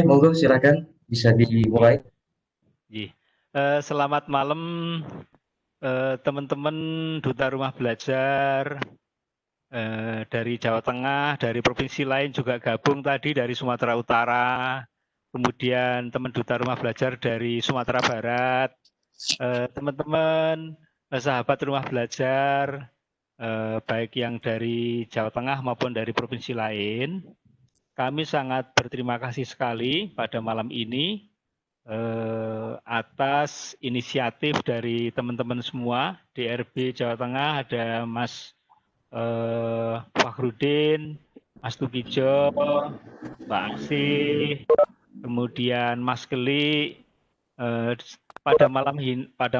Monggo silakan bisa dimulai. Selamat malam teman-teman Duta Rumah Belajar dari Jawa Tengah, dari provinsi lain juga gabung tadi dari Sumatera Utara, kemudian teman Duta Rumah Belajar dari Sumatera Barat, teman-teman sahabat Rumah Belajar, baik yang dari Jawa Tengah maupun dari provinsi lain. Kami sangat berterima kasih sekali pada malam ini atas inisiatif dari teman-teman semua DRB Jawa Tengah, ada Mas Fakhrudin, Mas Tukijo, Mbak Asih, kemudian Mas Keli. Pada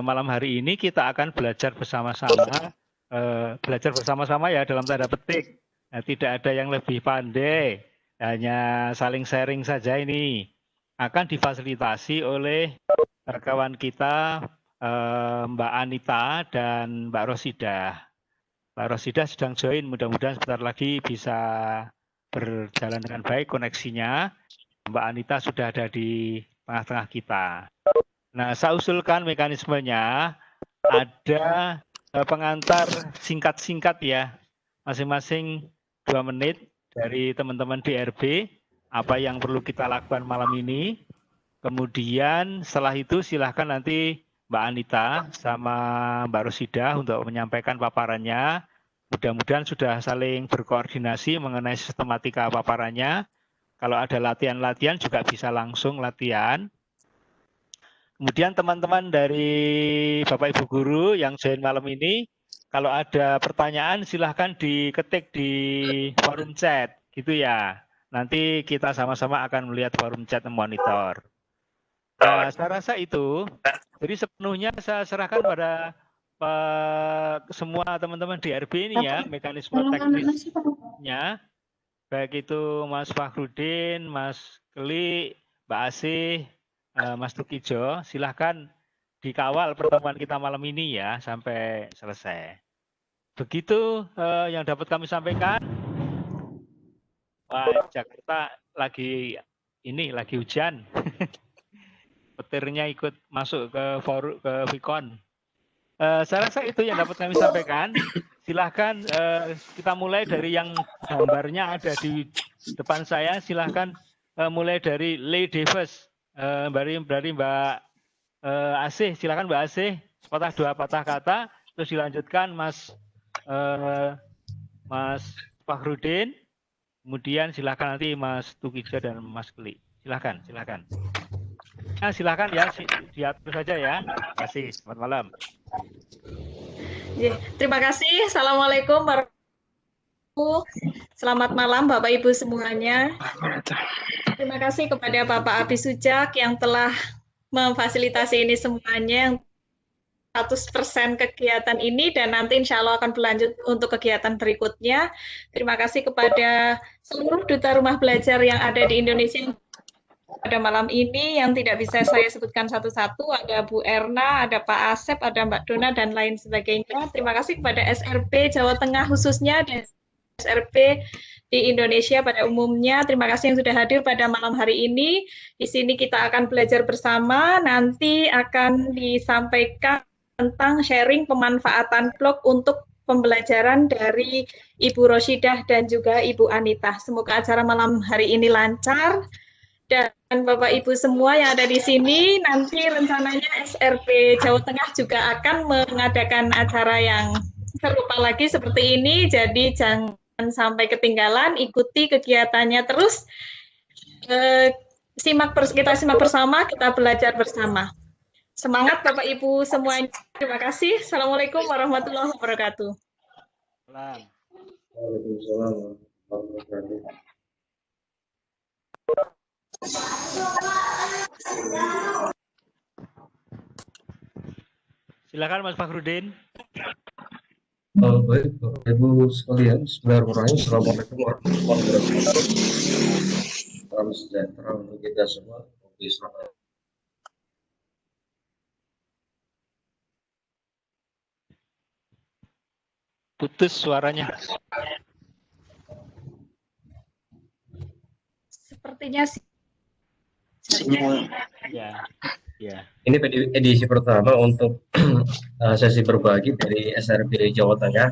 malam hari ini kita akan belajar bersama-sama ya dalam tanda petik. Nah, tidak ada yang lebih pandai, hanya saling sharing saja ini. Akan difasilitasi oleh kawan kita Mbak Anita dan Mbak Rosidah. Mbak Rosidah sedang join, mudah-mudahan sebentar lagi bisa berjalan dengan baik koneksinya. Mbak Anita sudah ada di tengah-tengah kita. Nah, saya usulkan mekanismenya ada pengantar singkat-singkat ya, masing-masing 2 menit dari teman-teman DRB, apa yang perlu kita lakukan malam ini. Kemudian setelah itu silahkan nanti Mbak Anita sama Mbak Rosidah untuk menyampaikan paparannya. Mudah-mudahan sudah saling berkoordinasi mengenai sistematika paparannya. Kalau ada latihan-latihan juga bisa langsung latihan. Kemudian teman-teman dari Bapak Ibu Guru yang join malam ini, kalau ada pertanyaan silahkan diketik di forum chat, gitu ya. Nanti kita sama-sama akan melihat forum chat monitor. Saya rasa itu, jadi sepenuhnya saya serahkan pada semua teman-teman DRB ini ya, mekanisme teknisnya, baik itu Mas Fakhrudin, Mas Keli, Mbak Asih, Mas Tukijo, silahkan dikawal pertemuan kita malam ini ya sampai selesai. Begitu yang dapat kami sampaikan. Wah, Jakarta lagi hujan. Petirnya ikut masuk ke Vicon. Saya rasa itu yang dapat kami sampaikan. Silahkan kita mulai dari yang gambarnya ada di depan saya. Silahkan mulai dari Lee Davis, dari Mbak Asih. Silahkan Mbak Asih, dua patah kata, terus dilanjutkan Mas Fakhrudin, kemudian silahkan nanti Mas Tukijo dan Mas Keli. Silahkan. Silahkan ya, diatur saja ya. Terima kasih. Selamat malam. Terima kasih. Assalamualaikum warahmatullahi wabarakatuh. Selamat malam Bapak Ibu semuanya. Terima kasih kepada Bapak Abi Sujak yang telah memfasilitasi ini semuanya, 100% kegiatan ini, dan nanti insya Allah akan berlanjut untuk kegiatan berikutnya. Terima kasih kepada seluruh Duta Rumah Belajar yang ada di Indonesia pada malam ini yang tidak bisa saya sebutkan satu-satu. Ada Bu Erna, ada Pak Asep, ada Mbak Dona, dan lain sebagainya. Terima kasih kepada SRP Jawa Tengah khususnya dan SRP di Indonesia pada umumnya. Terima kasih yang sudah hadir pada malam hari ini. Di sini kita akan belajar bersama. Nanti akan disampaikan tentang sharing pemanfaatan blog untuk pembelajaran dari Ibu Rosidah dan juga Ibu Anita. Semoga acara malam hari ini lancar. Dan Bapak Ibu semua yang ada di sini, nanti rencananya SRP Jawa Tengah juga akan mengadakan acara yang serupa lagi seperti ini. Jadi jangan sampai ketinggalan, ikuti kegiatannya terus. Kita simak bersama, kita belajar bersama. Semangat Bapak Ibu semuanya. Terima kasih. Assalamualaikum warahmatullahi wabarakatuh. Waalaikumsalam warahmatullahi wabarakatuh. Silakan Mas Fakhrudin. Baik, Bapak Ibu sekalian, bismillahirrahmanirrahim. Assalamualaikum warahmatullahi wabarakatuh. Salam sejahtera untuk kita semua. Putus suaranya. Sepertinya Sinyal. Ya, ya. Ini edisi pertama untuk sesi berbagi dari SRB Jawa Tengah.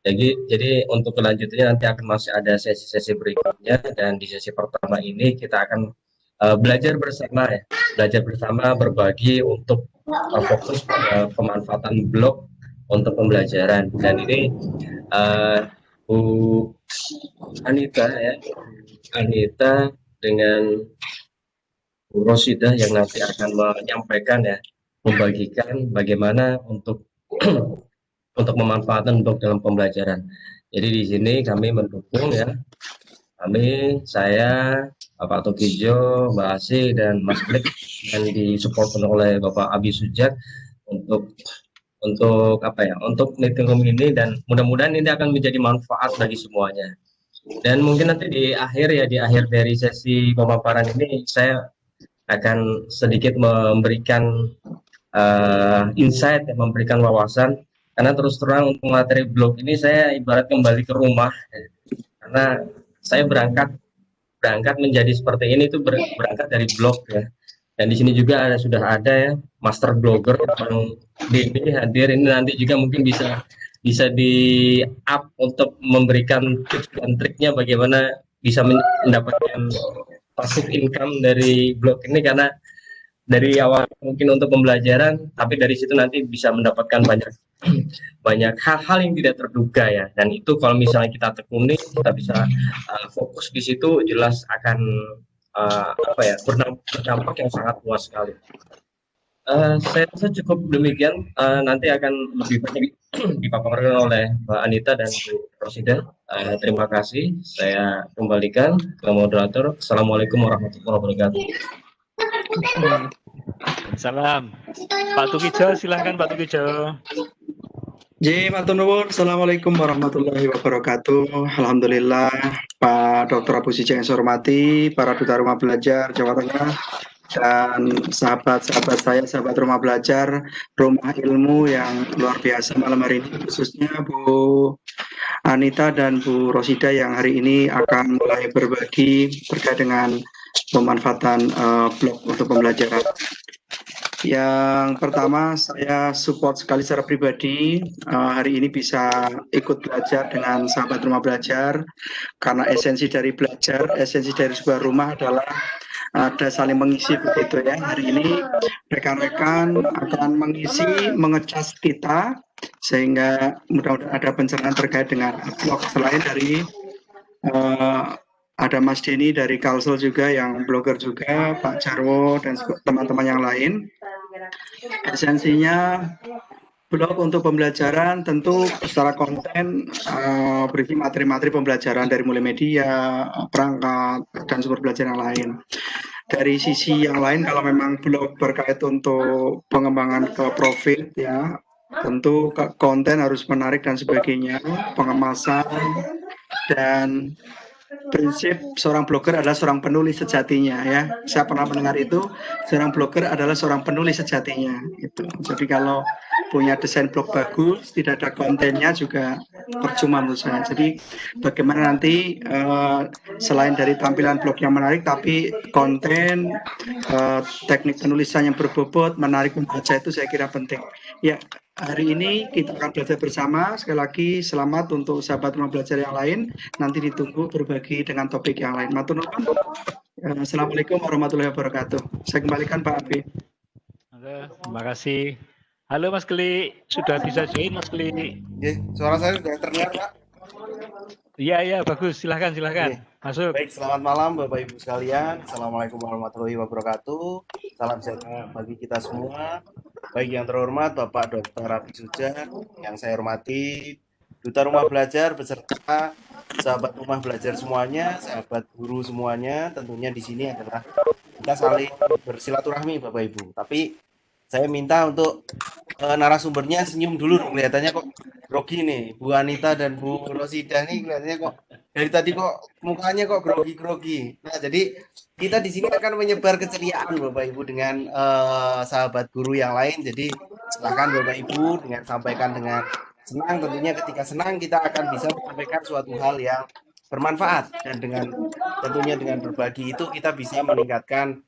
Jadi untuk kelanjutannya nanti akan masih ada sesi-sesi berikutnya, dan di sesi pertama ini kita akan belajar bersama ya, belajar bersama berbagi untuk fokus pada pemanfaatan blog untuk pembelajaran. Dan ini Bu Anita ya, Anita dengan Bu Rosidah yang nanti akan menyampaikan ya, membagikan bagaimana untuk untuk memanfaatkan blog dalam pembelajaran. Jadi di sini kami mendukung ya, saya, Bapak Tokijo, Mbak Asih, dan Mas Klik, dan disupport oleh Bapak Abi Sujak untuk apa ya, untuk meeting room ini, dan mudah-mudahan ini akan menjadi manfaat bagi semuanya. Dan mungkin nanti di akhir dari sesi pemaparan ini saya akan sedikit memberikan insight, memberikan wawasan. Karena terus terang untuk materi blog ini saya ibarat kembali ke rumah, karena saya berangkat menjadi seperti ini itu berangkat dari blog ya. Dan di sini juga sudah ada ya master blogger yang ini hadir, ini nanti juga mungkin bisa di up untuk memberikan tips dan triknya bagaimana bisa mendapatkan passive income dari blog ini, karena dari awal mungkin untuk pembelajaran, tapi dari situ nanti bisa mendapatkan banyak hal-hal yang tidak terduga ya. Dan itu kalau misalnya kita tekuni, kita bisa fokus di situ, jelas akan berdampak yang sangat luas sekali. Saya rasa cukup demikian. Nanti akan lebih banyak dipaparkan oleh Mbak Anita dan Bu Rosida. Terima kasih. Saya kembalikan ke moderator. Assalamualaikum warahmatullahi wabarakatuh. Salam. Pak Tukijo, silahkan Pak Tukijo. Matur nuwun. Assalamualaikum warahmatullahi wabarakatuh. Alhamdulillah, Pak Dr. Abu Sujak yang saya hormati, para duta rumah belajar Jawa Tengah, dan sahabat-sahabat saya, sahabat rumah belajar, rumah ilmu yang luar biasa malam hari ini, khususnya Bu Anita dan Bu Rosida yang hari ini akan mulai berbagi terkait dengan pemanfaatan blog untuk pembelajaran. Yang pertama, saya support sekali secara pribadi hari ini bisa ikut belajar dengan sahabat rumah belajar, karena esensi dari belajar, esensi dari sebuah rumah adalah ada saling mengisi begitu ya. Hari ini rekan-rekan akan mengisi, mengecas kita, sehingga mudah-mudahan ada pencerahan terkait dengan blog. Selain dari ada Mas Denny dari Kalsel juga yang blogger juga, Pak Jarwo dan teman-teman yang lain. Esensinya blog untuk pembelajaran tentu secara konten berisi materi-materi pembelajaran dari mulai media, perangkat, dan sumber belajar yang lain. Dari sisi yang lain, kalau memang blog berkait untuk pengembangan ke profit ya, tentu konten harus menarik dan sebagainya, pengemasan, dan prinsip seorang blogger adalah seorang penulis sejatinya ya. Saya pernah mendengar itu, seorang blogger adalah seorang penulis sejatinya itu. Jadi kalau punya desain blog bagus, tidak ada kontennya juga percuma menurut saya. Jadi bagaimana nanti selain dari tampilan blog yang menarik, tapi konten, teknik penulisan yang berbobot, menarik membaca, itu saya kira penting. Ya, hari ini kita akan belajar bersama. Sekali lagi selamat untuk sahabat rumah belajar yang lain. Nanti ditunggu berbagi dengan topik yang lain. Matur nuwun. Assalamualaikum warahmatullahi wabarakatuh. Saya kembalikan Pak Abi. Terima kasih. Halo Mas Kli, sudah bisa join Mas Kli? Suara saya sudah terdengar Pak? Iya, bagus. Silahkan. Masuk. Baik, selamat malam Bapak Ibu sekalian. Assalamualaikum warahmatullahi wabarakatuh. Salam sejahtera bagi kita semua. Baik yang terhormat Bapak Dr. Abi Sujak, yang saya hormati, Duta Rumah Belajar beserta sahabat rumah belajar semuanya, sahabat guru semuanya. Tentunya di sini adalah kita saling bersilaturahmi Bapak Ibu. Tapi saya minta untuk narasumbernya senyum dulu, kelihatannya kok grogi nih, Bu Anita dan Bu Rosida nih kelihatannya kok dari tadi kok mukanya kok grogi. Nah, jadi kita di sini akan menyebar keceriaan Bapak Ibu dengan sahabat guru yang lain. Jadi silakan Bapak Ibu dengan sampaikan dengan senang. Tentunya ketika senang kita akan bisa menyampaikan suatu hal yang bermanfaat, dan tentunya dengan berbagi itu kita bisa meningkatkan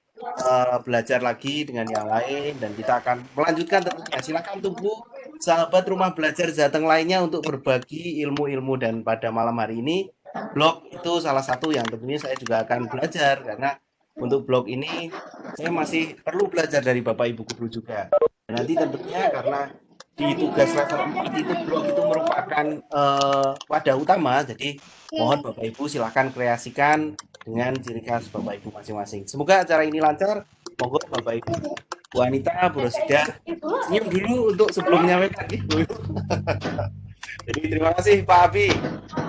belajar lagi dengan yang lain dan kita akan melanjutkan tentunya. Silakan tunggu sahabat rumah belajar Jateng lainnya untuk berbagi ilmu-ilmu dan pada malam hari ini blog itu salah satu yang tentunya saya juga akan belajar karena untuk blog ini saya masih perlu belajar dari Bapak Ibu guru juga. Dan nanti tentunya karena di tugas level 4 itu blog itu merupakan wadah utama, jadi mohon Bapak Ibu silahkan kreasikan dengan ciri khas Bapak Ibu masing-masing. Semoga acara ini lancar. Monggo Bapak Ibu, Bu Anita, Bu Rosida, senyum dulu untuk sebelum menyampaikan. Jadi terima kasih Pak Abi.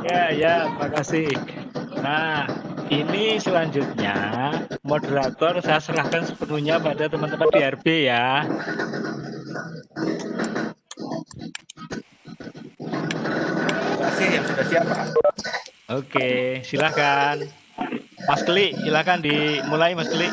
Ya, terima kasih. Nah, ini selanjutnya moderator saya serahkan sepenuhnya pada teman-teman DRB ya. Terima kasih yang sudah siap Pak. Oke, silakan. Mas Kli, silakan dimulai Mas Kli.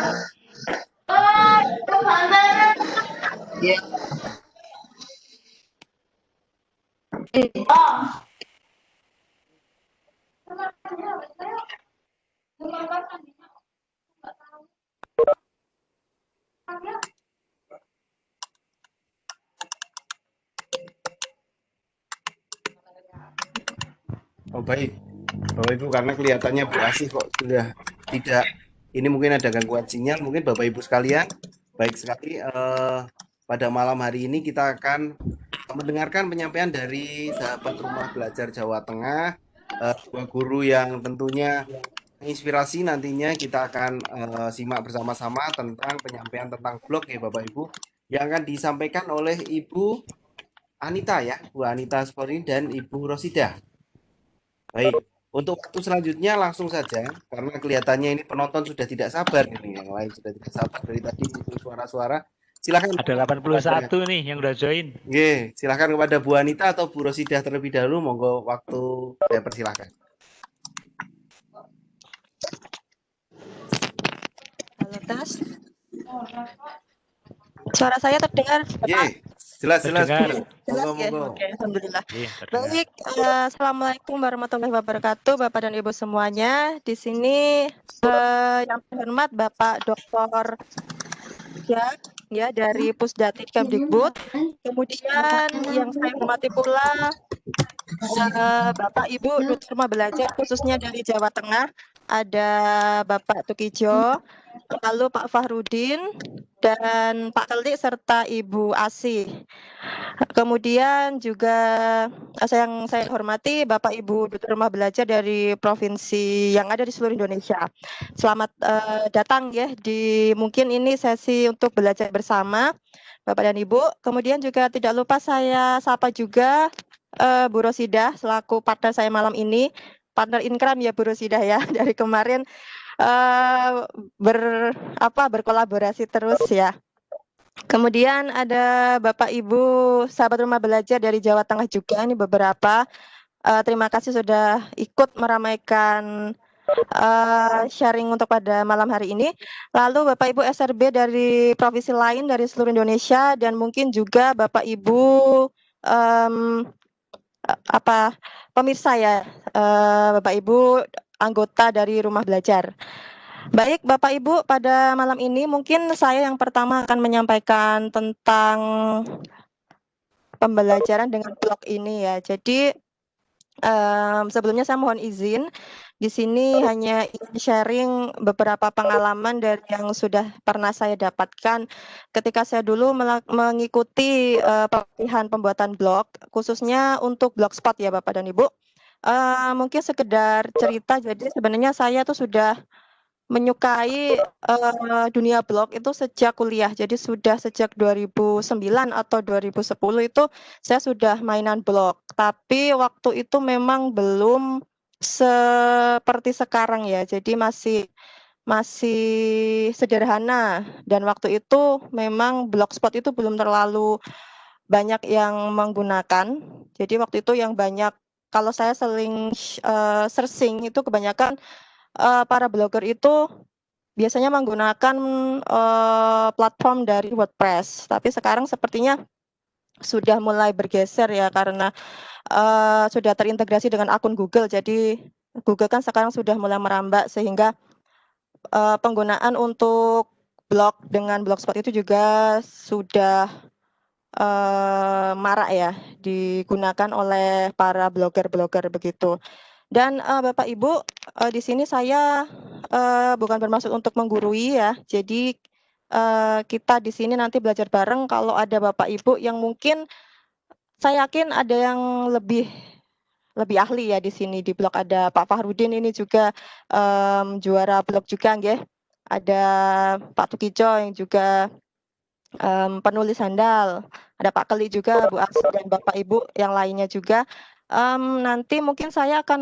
Oh baik, Bapak Ibu karena kelihatannya Bu Asih kok sudah tidak, ini mungkin ada gangguan sinyal, mungkin Bapak Ibu sekalian, baik sekali pada malam hari ini kita akan mendengarkan penyampaian dari sahabat rumah belajar Jawa Tengah, dua guru yang tentunya inspirasi nantinya kita akan simak bersama-sama tentang penyampaian tentang blog ya Bapak Ibu yang akan disampaikan oleh Ibu Anita ya, Bu Anita Spori dan Ibu Rosida. Baik, untuk waktu selanjutnya langsung saja karena kelihatannya ini penonton sudah tidak sabar ini, yang lain sudah tidak sabar dari tadi muncul suara-suara. Silakan. Ada 81 nih yang udah join. Oke, silakan kepada Bu Anita atau Bu Rosidah terlebih dahulu, monggo waktu saya persilahkan. Halo tes. Suara saya terdengar? Jelas. Jelas Monggo, ya? monggo. Oke, alhamdulillah. Iya, Baik, assalamualaikum warahmatullahi wabarakatuh, Bapak dan Ibu semuanya. Di sini yang terhormat Bapak Dr. ya dari Pusdati Kemdikbud. Kemudian yang saya hormati pula Bapak Ibu Duta Rumah Belajar khususnya dari Jawa Tengah, ada Bapak Tukijo, lalu Pak Fahrudin dan Pak Keli serta Ibu Asih. Kemudian juga yang saya hormati Bapak Ibu Duta Rumah Belajar dari provinsi yang ada di seluruh Indonesia. Selamat datang ya di mungkin ini sesi untuk belajar bersama Bapak dan Ibu. Kemudian juga tidak lupa saya sapa juga Bu Rosidah selaku partner saya malam ini, partner Inkram ya Bu Rosidah ya, dari kemarin berkolaborasi terus ya. Kemudian ada Bapak Ibu sahabat rumah belajar dari Jawa Tengah juga, ini beberapa. Terima kasih sudah ikut meramaikan sharing untuk pada malam hari ini. Lalu Bapak Ibu SRB dari provinsi lain dari seluruh Indonesia dan mungkin juga Bapak Ibu pemirsa ya, Bapak Ibu anggota dari rumah belajar. Baik Bapak Ibu, pada malam ini mungkin saya yang pertama akan menyampaikan tentang pembelajaran dengan blog ini ya. Jadi sebelumnya saya mohon izin di sini hanya ingin sharing beberapa pengalaman dari yang sudah pernah saya dapatkan ketika saya dulu mengikuti pelatihan pembuatan blog, khususnya untuk Blogspot ya Bapak dan Ibu. Mungkin sekedar cerita, jadi sebenarnya saya tuh sudah menyukai dunia blog itu sejak kuliah. Jadi sudah sejak 2009 atau 2010 itu saya sudah mainan blog. Tapi waktu itu memang belum seperti sekarang ya. Jadi masih sederhana dan waktu itu memang Blogspot itu belum terlalu banyak yang menggunakan. Jadi waktu itu yang banyak kalau saya sering searching itu kebanyakan para blogger itu biasanya menggunakan platform dari WordPress, tapi sekarang sepertinya sudah mulai bergeser ya karena sudah terintegrasi dengan akun Google. Jadi Google kan sekarang sudah mulai merambah sehingga penggunaan untuk blog dengan blogspot itu juga sudah marak ya digunakan oleh para blogger-blogger begitu. Dan Bapak Ibu, di sini saya bukan bermaksud untuk menggurui ya. Jadi kita di sini nanti belajar bareng. Kalau ada Bapak Ibu yang mungkin saya yakin ada yang lebih ahli ya di sini. Di blog ada Pak Fahrudin ini juga juara blog juga nggih. Ada Pak Tukijo yang juga penulis handal. Ada Pak Keli juga, Bu Ars dan Bapak Ibu yang lainnya juga. Nanti mungkin saya akan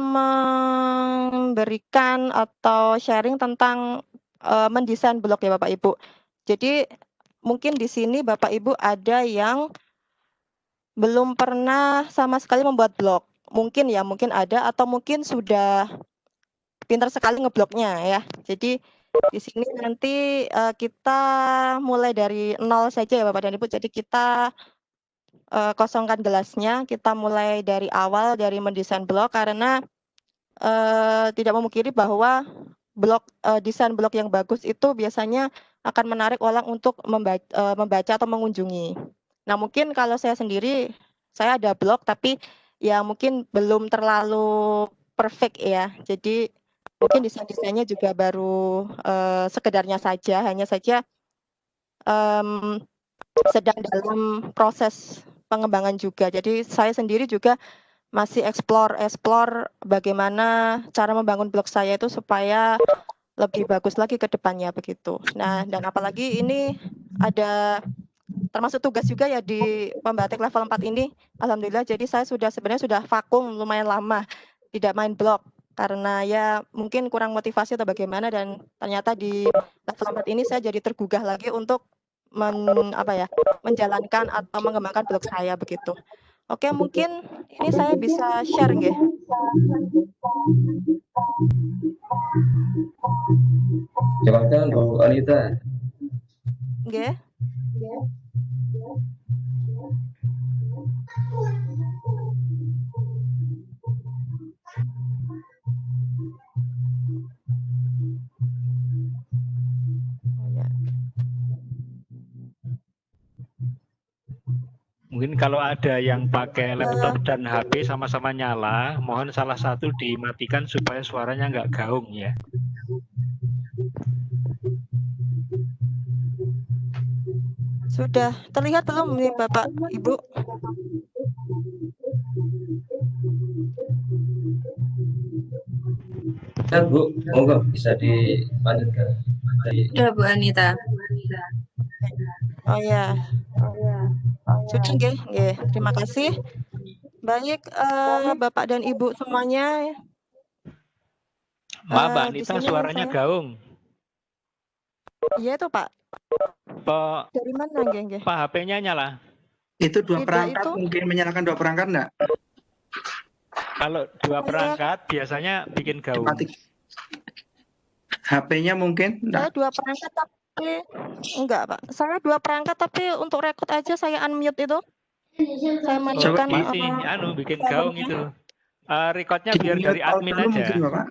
memberikan atau sharing tentang mendesain blog ya Bapak Ibu. Jadi mungkin di sini Bapak Ibu ada yang belum pernah sama sekali membuat blog. Mungkin ya, mungkin ada atau mungkin sudah pintar sekali ngeblognya ya. Jadi di sini nanti kita mulai dari nol saja ya Bapak dan Ibu. Jadi kita kosongkan gelasnya, kita mulai dari awal dari mendesain blog karena tidak memungkiri bahwa desain blog yang bagus itu biasanya akan menarik orang untuk membaca atau mengunjungi. Nah mungkin kalau saya sendiri, saya ada blog tapi ya mungkin belum terlalu perfect ya. Jadi mungkin desainnya juga baru sekedarnya saja, hanya saja sedang dalam proses pengembangan juga. Jadi saya sendiri juga masih explore bagaimana cara membangun blog saya itu supaya lebih bagus lagi ke depannya begitu. Nah, dan apalagi ini ada termasuk tugas juga ya di pembatik level 4 ini. Alhamdulillah jadi saya sebenarnya sudah vakum lumayan lama tidak main blog karena ya mungkin kurang motivasi atau bagaimana dan ternyata di level 4 ini saya jadi tergugah lagi untuk menjalankan atau mengembangkan blog saya begitu. Oke, mungkin ini saya bisa share nggih. Silakan Bu Anita. Nggih. Mungkin kalau ada yang pakai laptop dan HP sama-sama nyala, mohon salah satu dimatikan supaya suaranya nggak gaung ya. Sudah terlihat belum nih Bapak, Ibu? Ya Bu, monggo bisa dilanjutkan. Sudah Bu Anita. Oh ya. Sudah nggih, nggih. Terima kasih. Baik, Bapak dan Ibu semuanya. Mbak Anita suaranya gaung. Iya itu Pak. Dari mana nggih? Pak HP-nya nyala. Itu dua perangkat mungkin menyalakan dua perangkat enggak? Kalau dua perangkat biasanya bikin gaung. HP-nya mungkin enggak. Saya dua perangkat tapi enggak Pak. Saya dua perangkat tapi untuk record aja saya unmute itu. Saya matikan bikin gaung itu. Recordnya biar dari admin aja. Mungkin, Bapak.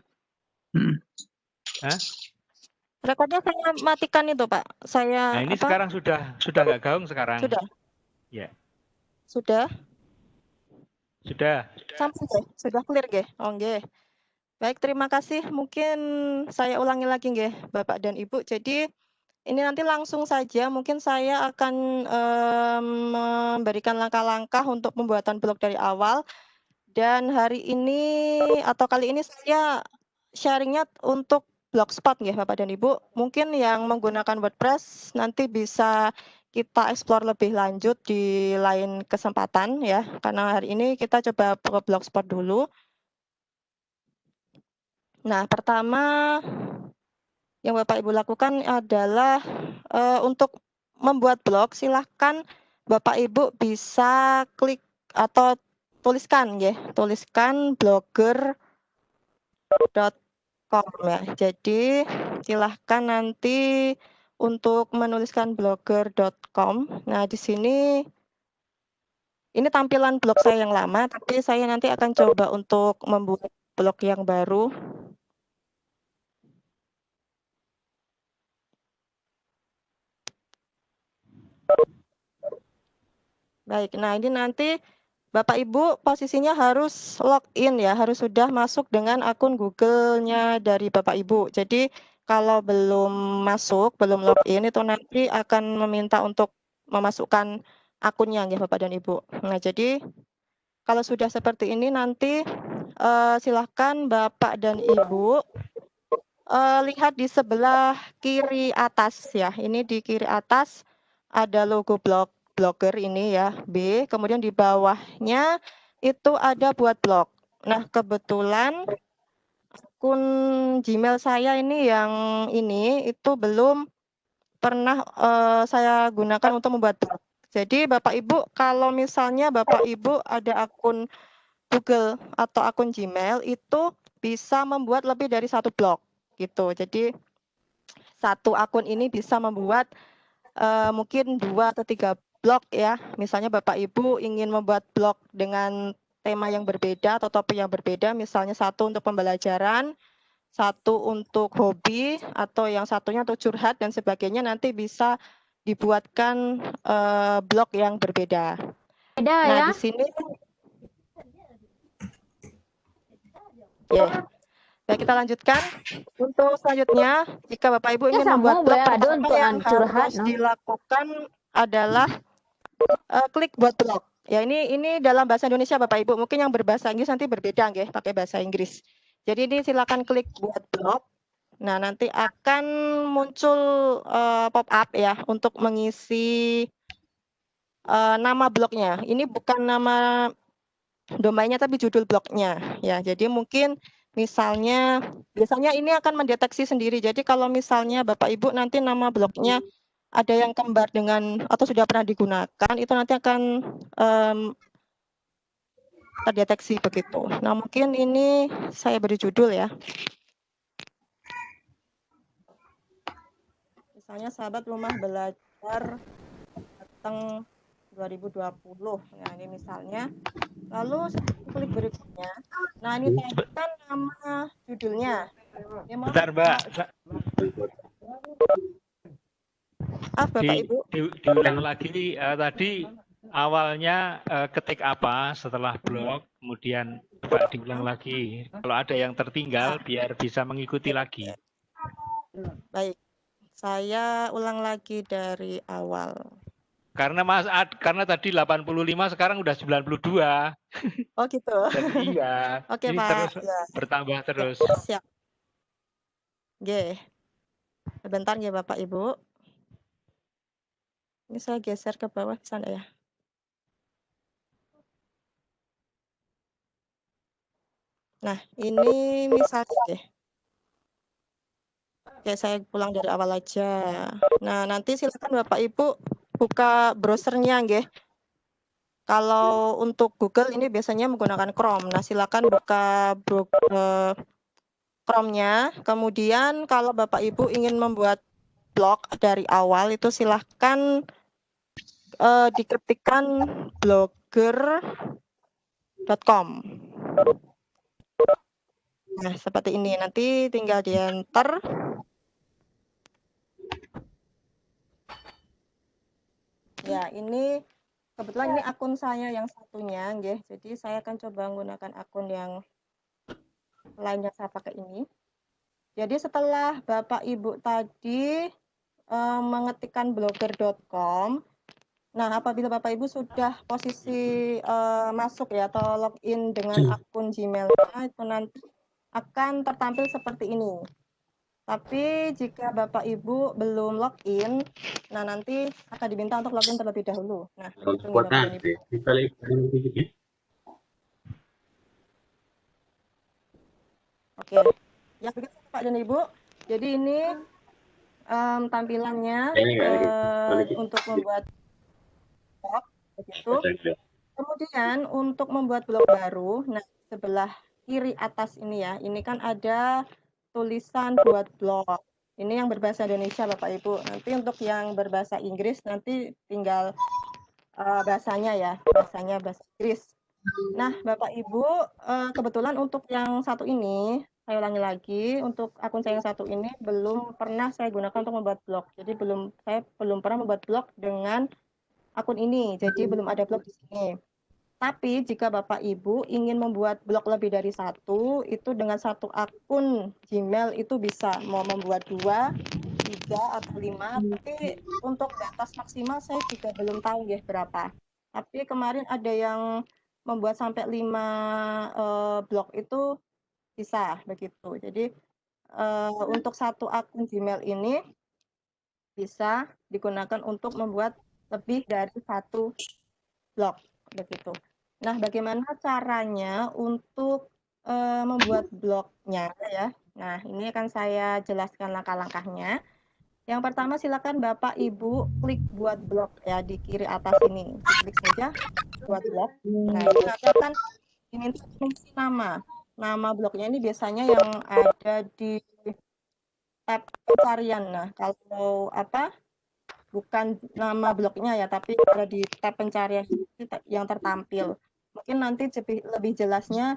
Hah? Rekodnya saya matikan itu Pak. Nah ini sekarang sudah nggak gaung sekarang. Sudah. Ya. Sudah. Sudah. Sampai deh. Sudah clear nggih. Oh nggih. Baik, terima kasih. Mungkin saya ulangi lagi nggih Bapak dan Ibu. Jadi ini nanti langsung saja mungkin saya akan memberikan langkah-langkah untuk pembuatan blog dari awal. Dan hari ini atau kali ini saya sharingnya untuk Blogspot ya Bapak dan Ibu. Mungkin yang menggunakan WordPress nanti bisa kita explore lebih lanjut di lain kesempatan ya. Karena hari ini kita coba ke Blogspot dulu. Nah, pertama yang Bapak Ibu lakukan adalah untuk membuat blog, silahkan Bapak Ibu bisa klik atau tuliskan ya, tuliskan blogger.com ya. Jadi silahkan nanti untuk menuliskan blogger.com. Nah, di sini ini tampilan blog saya yang lama, tapi saya nanti akan coba untuk membuat blog yang baru. Baik, nah ini nanti Bapak Ibu posisinya harus login ya, harus sudah masuk dengan akun Google-nya dari Bapak Ibu. Jadi kalau belum masuk, belum login itu nanti akan meminta untuk memasukkan akunnya ya Bapak dan Ibu. Nah, jadi kalau sudah seperti ini nanti silahkan Bapak dan Ibu lihat di sebelah kiri atas ya. Ini di kiri atas ada logo blogger ini ya, B. Kemudian di bawahnya itu ada buat blog. Nah, kebetulan akun Gmail saya ini yang ini itu belum pernah saya gunakan untuk membuat blog. Jadi Bapak Ibu kalau misalnya Bapak Ibu ada akun Google atau akun Gmail itu bisa membuat lebih dari satu blog gitu. Jadi satu akun ini bisa membuat mungkin 2 atau 3 blog ya. Misalnya Bapak Ibu ingin membuat blog dengan tema yang berbeda atau topik yang berbeda, misalnya satu untuk pembelajaran, satu untuk hobi, atau yang satunya untuk curhat dan sebagainya, nanti bisa dibuatkan blog yang berbeda. Ada Nah, ya. di sini ya. Baik, kita lanjutkan. Untuk selanjutnya, jika Bapak Ibu ingin membuat blog, pertama yang harus dilakukan adalah klik buat blog. Ya, ini dalam bahasa Indonesia Bapak Ibu. Mungkin yang berbahasa Inggris nanti berbeda nggih, pakai bahasa Inggris. Jadi ini silakan klik buat blog. Nah, nanti akan muncul pop up ya untuk mengisi nama blognya. Ini bukan nama domainnya tapi judul blognya ya. Jadi mungkin misalnya biasanya ini akan mendeteksi sendiri. Jadi kalau misalnya Bapak Ibu nanti nama blognya ada yang kembar dengan atau sudah pernah digunakan, itu nanti akan terdeteksi begitu. Nah, mungkin ini saya beri judul ya. Misalnya sahabat rumah belajar datang 2020. Nah, ini misalnya. Lalu klik berikutnya. Nah, ini kan nama judulnya. Bentar, Mbak. Bapak Ibu. Diulang lagi tadi awalnya ketik apa setelah blog, kemudian coba diulang lagi. Kalau ada yang tertinggal biar bisa mengikuti lagi. Baik. Saya ulang lagi dari awal. Karena karena tadi 85 sekarang udah 92. Oh gitu. Jadi iya. Oke, ini Pak. terus Ya. bertambah terus. Siap. Oke. Sebentar ya Bapak Ibu. Ini saya geser ke bawah di sana ya. Nah, ini misalnya deh. Oke, saya pulang dari awal aja. Nah, nanti silakan Bapak Ibu buka browsernya nggih. Kalau untuk Google ini biasanya menggunakan Chrome. Nah, silakan buka Chrome-nya. Kemudian kalau Bapak Ibu ingin membuat blog dari awal itu silahkan diketikkan blogger.com. Nah, seperti ini. Nanti tinggal di enter. Ya, ini kebetulan ini akun saya yang satunya, nggih. Jadi saya akan coba menggunakan akun yang lainnya saya pakai ini. Jadi setelah Bapak Ibu tadi mengetikkan blogger.com, nah apabila Bapak Ibu sudah posisi masuk ya atau login dengan akun Gmail-nya, itu nanti akan tertampil seperti ini. Tapi jika Bapak Ibu belum login, nah nanti akan diminta untuk login terlebih dahulu. Nah, itu Bapak dan Ibu. Oke, ya begitu Pak dan Ibu. Jadi ini tampilannya untuk membuat blog begitu. Kemudian untuk membuat blog baru, nah sebelah kiri atas ini ya, ini kan ada tulisan buat blog. Ini yang berbahasa Indonesia Bapak Ibu. Nanti untuk yang berbahasa Inggris nanti tinggal bahasanya ya, bahasa Inggris. Nah, Bapak Ibu, kebetulan untuk yang satu ini, saya ulangi lagi, untuk akun saya yang satu ini belum pernah saya gunakan untuk membuat blog. Jadi saya belum pernah membuat blog dengan akun ini, jadi belum ada blog di sini. Tapi jika Bapak Ibu ingin membuat blog lebih dari satu, itu dengan satu akun Gmail itu bisa mau membuat 2, 3 atau 5. Tapi untuk batas maksimal saya juga belum tahu ya berapa. Tapi kemarin ada yang membuat sampai 5 blog itu bisa begitu. Jadi untuk satu akun Gmail ini bisa digunakan untuk membuat lebih dari satu blog begitu. Nah, bagaimana caranya untuk membuat blognya ya? Nah, ini akan saya jelaskan langkah-langkahnya. Yang pertama silakan Bapak Ibu klik buat blog ya di kiri atas ini. Diklik saja buat blog. Nah, ini nanti akan diminta mengisi nama. Nama blognya ini biasanya yang ada di tab pencarian. Nah, kalau bukan nama blognya ya, tapi ada di tab pencarian yang tertampil. Mungkin nanti lebih jelasnya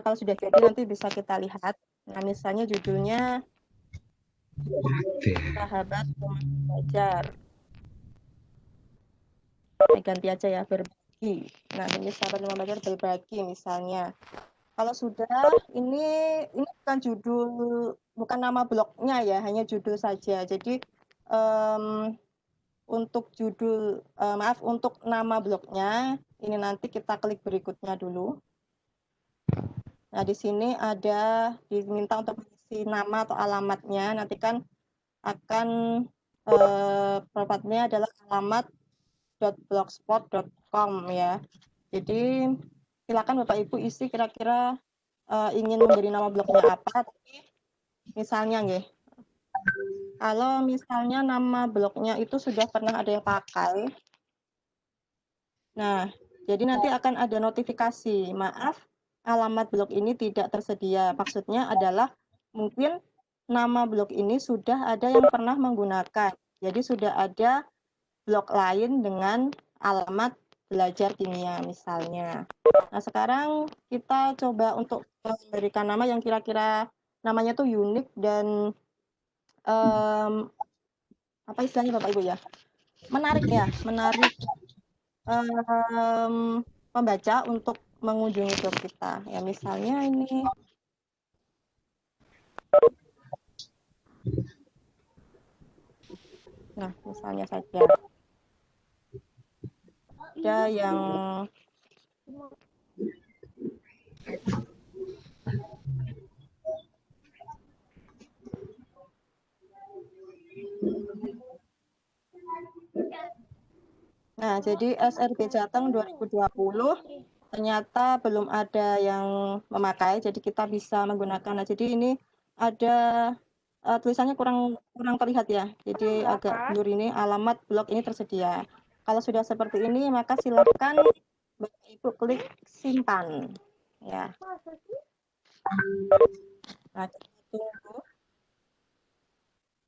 kalau sudah jadi nanti bisa kita lihat. Nah, misalnya judulnya Sahabat Rumah Belajar. Saya ganti aja ya, berbagi. Nah, ini Sahabat Rumah Belajar berbagi misalnya. Kalau sudah, ini bukan judul, bukan nama blognya ya, hanya judul saja. Jadi untuk judul, untuk nama blognya, ini nanti kita klik berikutnya dulu. Nah, di sini ada diminta untuk mengisi nama atau alamatnya. Nanti kan akan propertinya adalah alamat.blogspot.com ya. Jadi silakan Bapak Ibu isi kira-kira ingin memberi nama blognya apa. Tapi misalnya nggih, kalau misalnya nama blognya itu sudah pernah ada yang pakai, nah, jadi nanti akan ada notifikasi, maaf, alamat blog ini tidak tersedia. Maksudnya adalah mungkin nama blog ini sudah ada yang pernah menggunakan. Jadi sudah ada blog lain dengan alamat belajar kimia misalnya. Nah, sekarang kita coba untuk memberikan nama yang kira-kira namanya tuh unik dan apa istilahnya Bapak Ibu ya? Menarik ya, menarik pembaca untuk mengunjungi blog kita. Ya misalnya ini nah, misalnya saja ada yang nah, jadi SRB Jateng 2020 ternyata belum ada yang memakai, jadi kita bisa menggunakan. Nah, jadi ini ada tulisannya kurang terlihat ya, jadi agak blur ini, alamat blog ini tersedia. Kalau sudah seperti ini, maka silakan Bapak Ibu klik simpan. Ya. Nah, kita tunggu.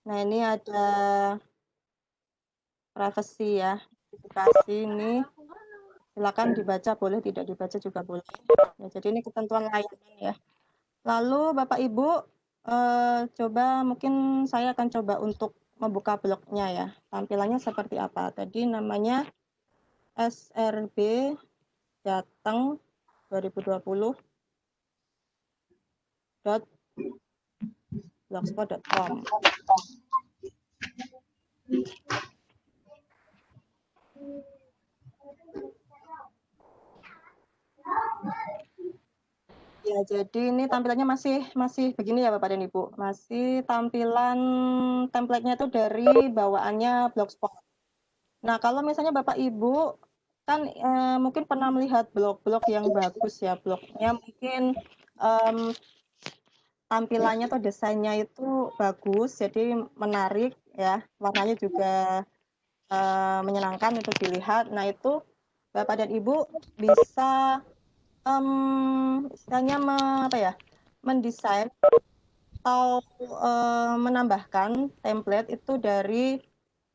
Nah, ini ada privacy ya, notifikasi ini. Silakan dibaca, boleh tidak dibaca juga boleh. Ya, jadi ini ketentuan layanan ya. Lalu Bapak Ibu coba mungkin saya akan coba untuk membuka blognya ya. Tampilannya seperti apa? Tadi namanya SRB Jateng 2020.blogspot.com. Ya, jadi ini tampilannya masih begini ya Bapak dan Ibu. Masih tampilan template-nya itu dari bawaannya Blogspot. Nah, kalau misalnya Bapak Ibu kan mungkin pernah melihat blog-blog yang bagus ya, blognya mungkin tampilannya atau desainnya itu bagus, jadi menarik ya, warnanya juga menyenangkan untuk dilihat. Nah, itu Bapak dan Ibu bisa istilahnya mendesain atau menambahkan template itu dari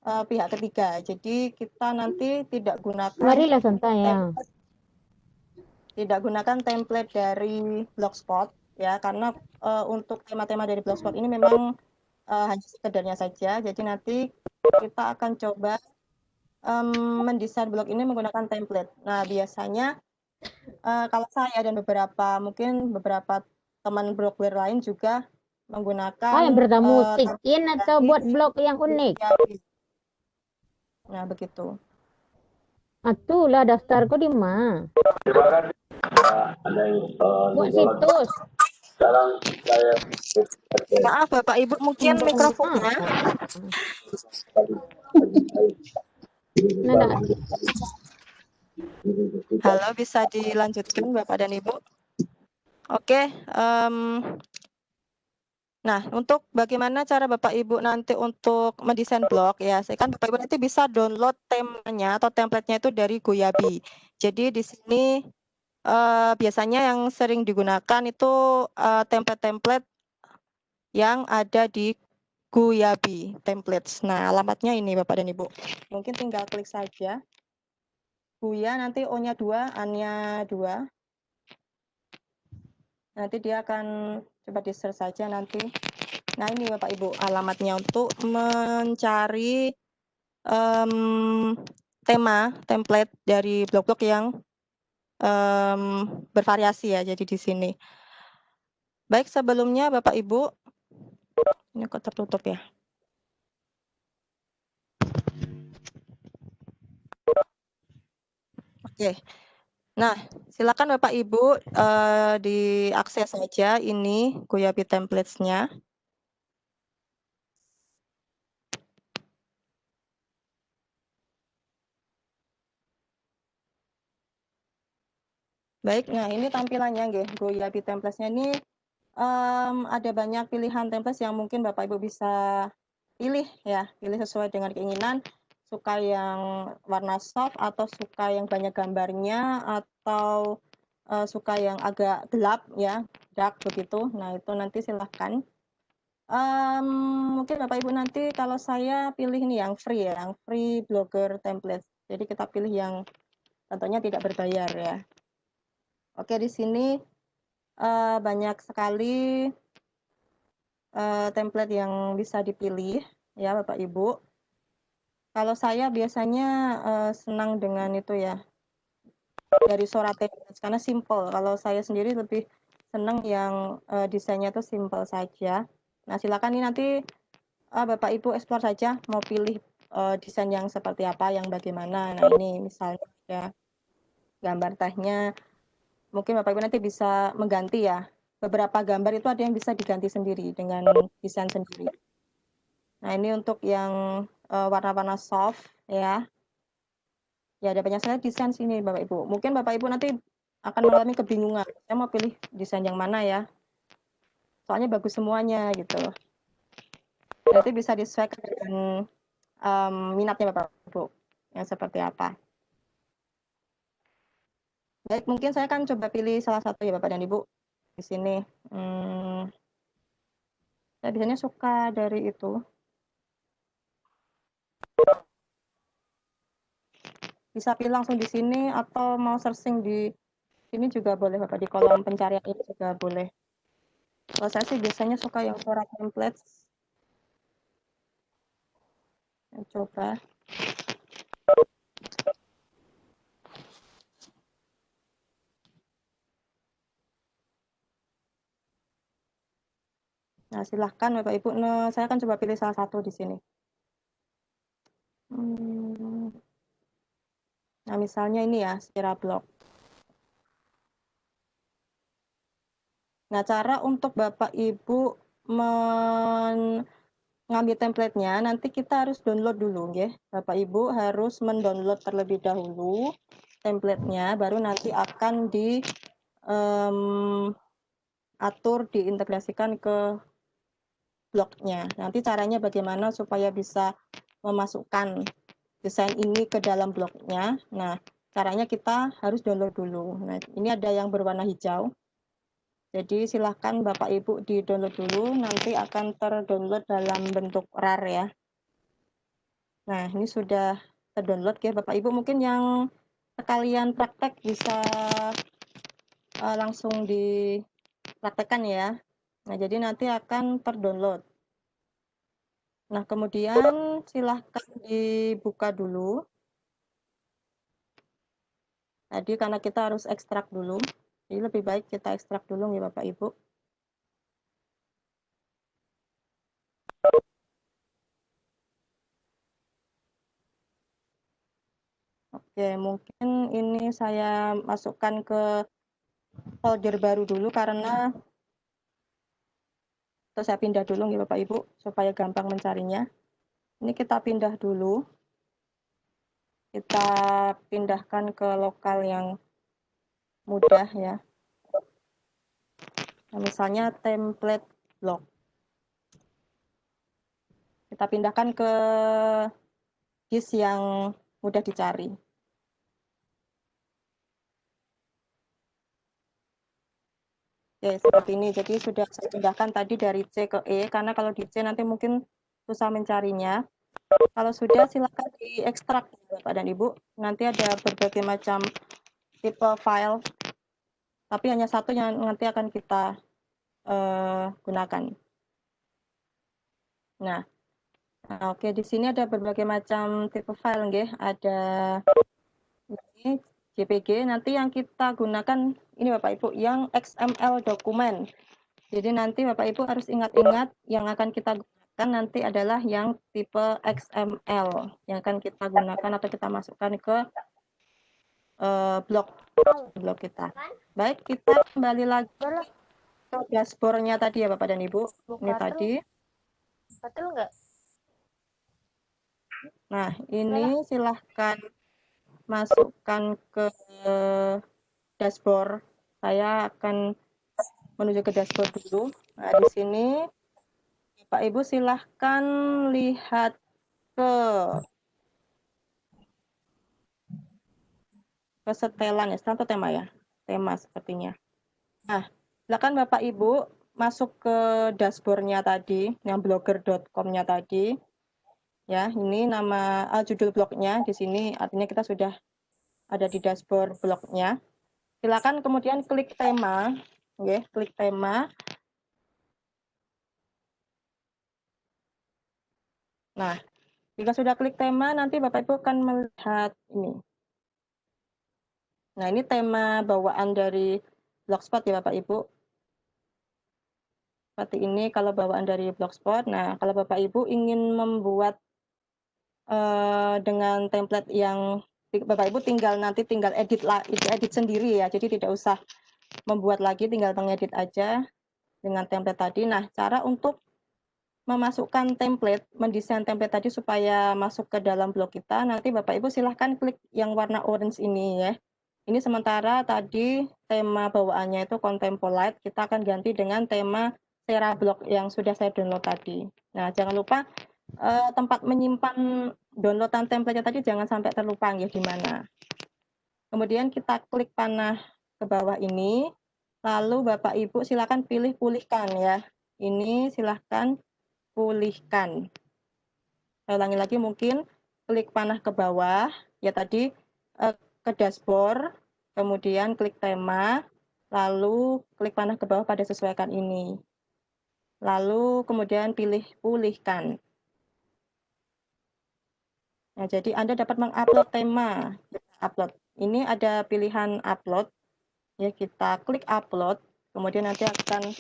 pihak ketiga. Jadi kita nanti tidak gunakan template dari Blogspot ya, karena untuk tema-tema dari Blogspot ini memang hanya sekedarnya saja. Jadi nanti kita akan coba mendesain blog ini menggunakan template. Nah, biasanya kalau saya dan mungkin beberapa teman blogger lain juga menggunakan yang bertamu template in atau dari buat blog yang unik? Kuyabi. Nah, begitu. Atulah daftarku di mana? Buat situs. Maaf Bapak Ibu, mungkin mikrofonnya. Nah, Halo, bisa dilanjutkan Bapak dan Ibu? Oke, nah untuk bagaimana cara Bapak Ibu nanti untuk mendesain blog ya, saya kan Bapak Ibu nanti bisa download temanya atau template-nya itu dari Kuyabi. Jadi di sini biasanya yang sering digunakan itu template-template yang ada di Kuyabi templates. Nah, alamatnya ini Bapak dan Ibu. Mungkin tinggal klik saja. Kuya nanti O-nya 2, A-nya 2. Nanti dia akan coba di-search saja nanti. Nah, ini Bapak Ibu alamatnya untuk mencari tema, template dari blog-blog yang bervariasi ya, jadi di sini. Baik, sebelumnya Bapak Ibu, ini kok tertutup ya. Oke. Nah, silakan Bapak Ibu diakses saja ini Kuyabi templates-nya. Baik, nah ini tampilannya nggih, Kuyabi templates-nya ini ada banyak pilihan templates yang mungkin Bapak Ibu bisa pilih ya, pilih sesuai dengan keinginan, suka yang warna soft atau suka yang banyak gambarnya atau suka yang agak gelap ya, dark begitu. Nah, itu nanti silahkan. Mungkin Bapak Ibu nanti kalau saya pilih ini yang free ya, yang free blogger template. Jadi kita pilih yang tentunya tidak berbayar ya. Oke, di sini banyak sekali template yang bisa dipilih ya Bapak Ibu. Kalau saya biasanya senang dengan itu ya, dari Sora templates karena simple. Kalau saya sendiri lebih senang yang desainnya itu simple saja. Nah, silakan ini nanti Bapak Ibu explore saja mau pilih desain yang seperti apa, yang bagaimana. Nah, ini misalnya ya gambar tehnya, mungkin Bapak Ibu nanti bisa mengganti ya. Beberapa gambar itu ada yang bisa diganti sendiri dengan desain sendiri. Nah, ini untuk yang warna-warna soft ya. Ya, ada banyak sekali desain sini Bapak Ibu. Mungkin Bapak Ibu nanti akan mengalami kebingungan. Saya mau pilih desain yang mana ya? Soalnya bagus semuanya gitu. Berarti bisa disesuaikan dengan minatnya Bapak Ibu yang seperti apa. Baik, mungkin saya akan coba pilih salah satu ya Bapak dan Ibu di sini. Saya biasanya suka dari itu. Bisa pilih langsung di sini atau mau searching di sini juga boleh Bapak, di kolom pencarian ini juga boleh. Kalau saya sih biasanya suka yang Sora templates. Coba. Nah, silahkan Bapak Ibu. Nah, saya akan coba pilih salah satu di sini. Nah, misalnya ini ya, Sira Blog. Nah, cara untuk Bapak Ibu mengambil template-nya, nanti kita harus download dulu ya. Bapak Ibu harus mendownload terlebih dahulu template-nya, baru nanti akan diatur, diintegrasikan ke blognya. Nanti caranya bagaimana supaya bisa memasukkan desain ini ke dalam blognya. Nah, caranya kita harus download dulu. Nah, ini ada yang berwarna hijau. Jadi silahkan Bapak Ibu di-download dulu, nanti akan terdownload dalam bentuk RAR ya. Nah, ini sudah terdownload ya Bapak Ibu. Mungkin yang sekalian praktek bisa langsung dipraktekkan ya. Nah, jadi nanti akan terdownload. Nah, kemudian silahkan dibuka dulu. Tadi karena kita harus ekstrak dulu, jadi lebih baik kita ekstrak dulu ya Bapak Ibu. Oke, mungkin ini saya masukkan ke folder baru dulu karena saya pindah dulu ya Bapak Ibu supaya gampang mencarinya. Ini kita pindah dulu. Kita pindahkan ke lokal yang mudah ya. Nah, misalnya template block. Kita pindahkan ke disk yang mudah dicari. Oke, seperti ini. Jadi sudah saya pindahkan tadi dari C ke E, karena kalau di C nanti mungkin susah mencarinya. Kalau sudah, silakan diekstrak Bapak dan Ibu. Nanti ada berbagai macam tipe file, tapi hanya satu yang nanti akan kita gunakan. Nah, oke, di sini ada berbagai macam tipe file, nggih. Ada ini JPG, nanti yang kita gunakan ini Bapak Ibu, yang XML dokumen. Jadi nanti Bapak Ibu harus ingat-ingat yang akan kita gunakan nanti adalah yang tipe XML yang akan kita gunakan atau kita masukkan ke blog kita. Baik, kita kembali lagi ke dashboard-nya tadi ya Bapak dan Ibu. Ini tadi. Betul nggak? Nah, ini silahkan masukkan ke dashboard. Saya akan menuju ke dashboard dulu. Nah, di sini Bapak Ibu silahkan lihat ke setelan ya, atau tema ya, tema sepertinya. Nah, silakan Bapak Ibu masuk ke dashboard-nya tadi, yang blogger.com-nya tadi. Ya, ini nama judul blognya di sini, artinya kita sudah ada di dashboard blognya. Silakan kemudian klik tema, ya, klik tema. Nah, jika sudah klik tema, nanti Bapak Ibu akan melihat ini. Nah, ini tema bawaan dari Blogspot ya Bapak Ibu. Seperti ini kalau bawaan dari Blogspot. Nah, kalau Bapak Ibu ingin membuat dengan template yang Bapak Ibu tinggal edit sendiri ya. Jadi tidak usah membuat lagi, tinggal mengedit aja dengan template tadi. Nah, cara untuk memasukkan template, mendesain template tadi supaya masuk ke dalam blog kita, nanti Bapak Ibu silahkan klik yang warna orange ini ya. Ini sementara tadi tema bawaannya itu Contemporite, kita akan ganti dengan tema Sera Blog yang sudah saya download tadi. Nah, jangan lupa tempat menyimpan downloadan template tadi jangan sampai terlupa ya di mana. Kemudian kita klik panah ke bawah ini, lalu Bapak Ibu silakan pilih pulihkan ya. Ini silahkan pulihkan. Saya ulangi lagi mungkin klik panah ke bawah ya tadi ke dashboard, kemudian klik tema, lalu klik panah ke bawah pada sesuaikan ini. Lalu kemudian pilih pulihkan. Nah, jadi Anda dapat mengupload tema. Upload. Ini ada pilihan upload. Ya, kita klik upload. Kemudian nanti akan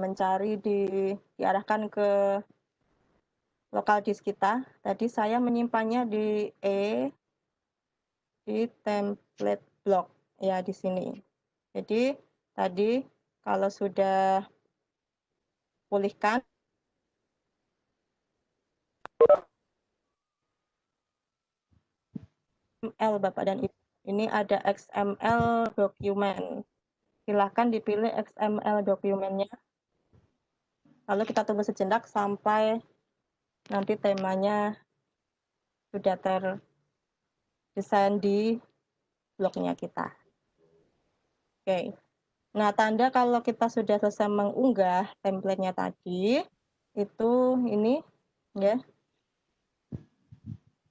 mencari diarahkan ke lokal disk kita. Tadi saya menyimpannya di template block. Ya, di sini. Jadi, tadi kalau sudah pulihkan, XML Bapak dan Ibu. Ini ada XML dokumen. Silahkan dipilih XML dokumennya. Lalu kita tunggu sejenak sampai nanti temanya sudah terdesain di blognya kita. Oke. Nah, tanda kalau kita sudah selesai mengunggah template-nya tadi, itu ini ya.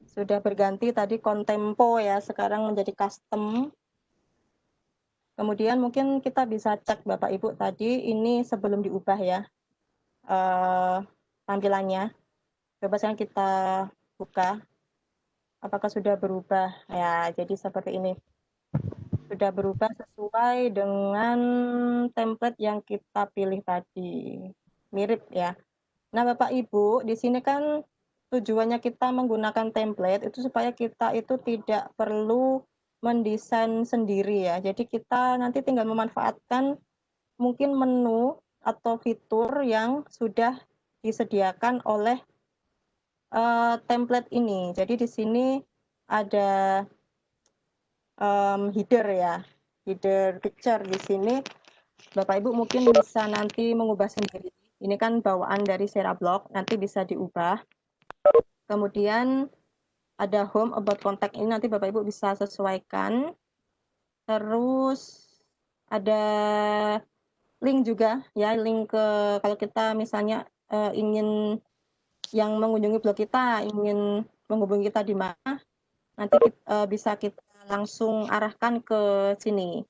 Sudah berganti tadi Contempo ya, sekarang menjadi custom. Kemudian mungkin kita bisa cek Bapak Ibu tadi ini sebelum diubah ya tampilannya. Coba sekarang kita buka. Apakah sudah berubah? Ya, jadi seperti ini. Sudah berubah sesuai dengan template yang kita pilih tadi. Mirip ya. Nah, Bapak Ibu, di sini kan tujuannya kita menggunakan template itu supaya kita itu tidak perlu mendesain sendiri ya. Jadi kita nanti tinggal memanfaatkan mungkin menu atau fitur yang sudah disediakan oleh template ini. Jadi di sini ada header ya, header picture di sini. Bapak Ibu mungkin bisa nanti mengubah sendiri. Ini kan bawaan dari Serablock, nanti bisa diubah. Kemudian ada home about contact ini nanti Bapak Ibu bisa sesuaikan. Terus ada link juga ya, link ke kalau kita misalnya ingin yang mengunjungi blog kita, ingin menghubungi kita di mana, nanti bisa kita langsung arahkan ke sini,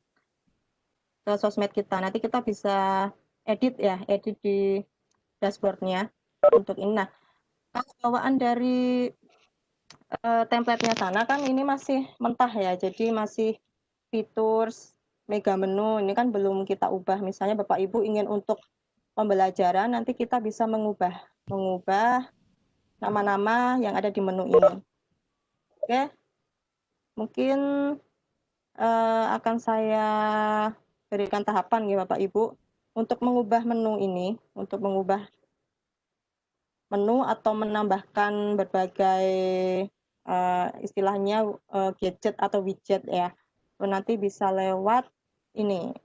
ke sosmed kita. Nanti kita bisa edit ya, edit di dashboardnya untuk ini. Nah, kalau bawaan dari template-nya sana kan ini masih mentah ya, jadi masih fitur mega menu ini kan belum kita ubah. Misalnya Bapak Ibu ingin untuk pembelajaran, nanti kita bisa mengubah nama-nama yang ada di menu ini. Oke, mungkin akan saya berikan tahapan ya Bapak Ibu untuk mengubah menu ini, untuk mengubah menu atau menambahkan berbagai istilahnya gadget atau widget ya. Nanti bisa lewat ini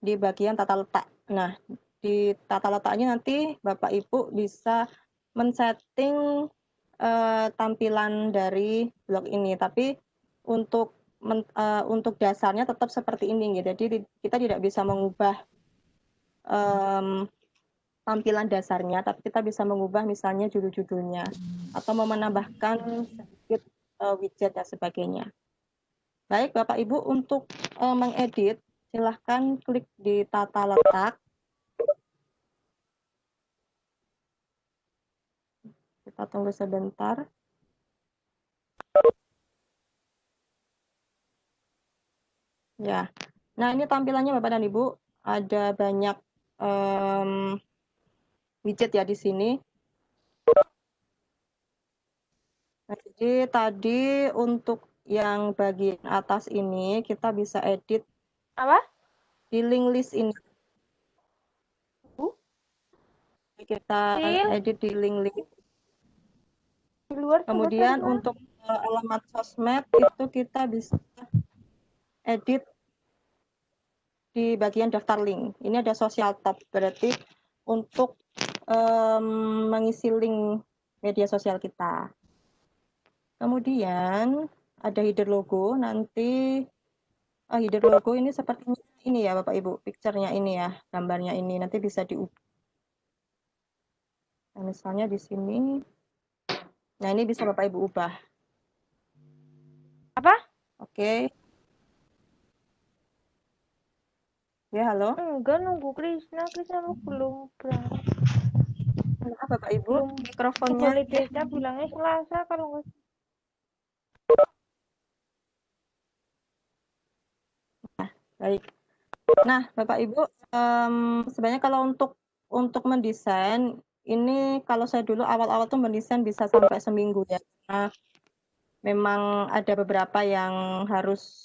di bagian tata letak. Nah, di tata letaknya nanti Bapak Ibu bisa men-setting tampilan dari blog ini, tapi untuk dasarnya tetap seperti ini gitu. Jadi kita tidak bisa mengubah tampilan dasarnya, tapi kita bisa mengubah misalnya judul-judulnya atau menambahkan sedikit widget dan sebagainya. Baik, Bapak Ibu, untuk mengedit silahkan klik di tata letak. Kita tunggu sebentar. Ya, nah ini tampilannya Bapak dan Ibu, ada banyak widget ya di sini. Nah, jadi tadi untuk yang bagian atas ini kita bisa edit Apa? di link list ini. Kita edit di link list. Di luar Kemudian untuk alamat sosmed itu kita bisa edit di bagian daftar link. Ini ada social tab, berarti untuk mengisi link media sosial kita. Kemudian ada header logo, nanti header logo ini sepertinya ini ya Bapak Ibu, picture-nya ini ya, gambarnya ini, nanti bisa diubah. Nah, misalnya di sini, nah ini bisa Bapak Ibu ubah. Apa? Oke. Ya, halo? Enggak, nunggu Krisna belum berangkat. Nah, Bapak Ibu, Belum mikrofonnya kembali desa bilangnya Selasa kalau nggak. baik. Nah, Bapak Ibu, sebenarnya kalau untuk mendesain ini kalau saya dulu awal-awal tuh mendesain bisa sampai seminggu ya. Karena memang ada beberapa yang harus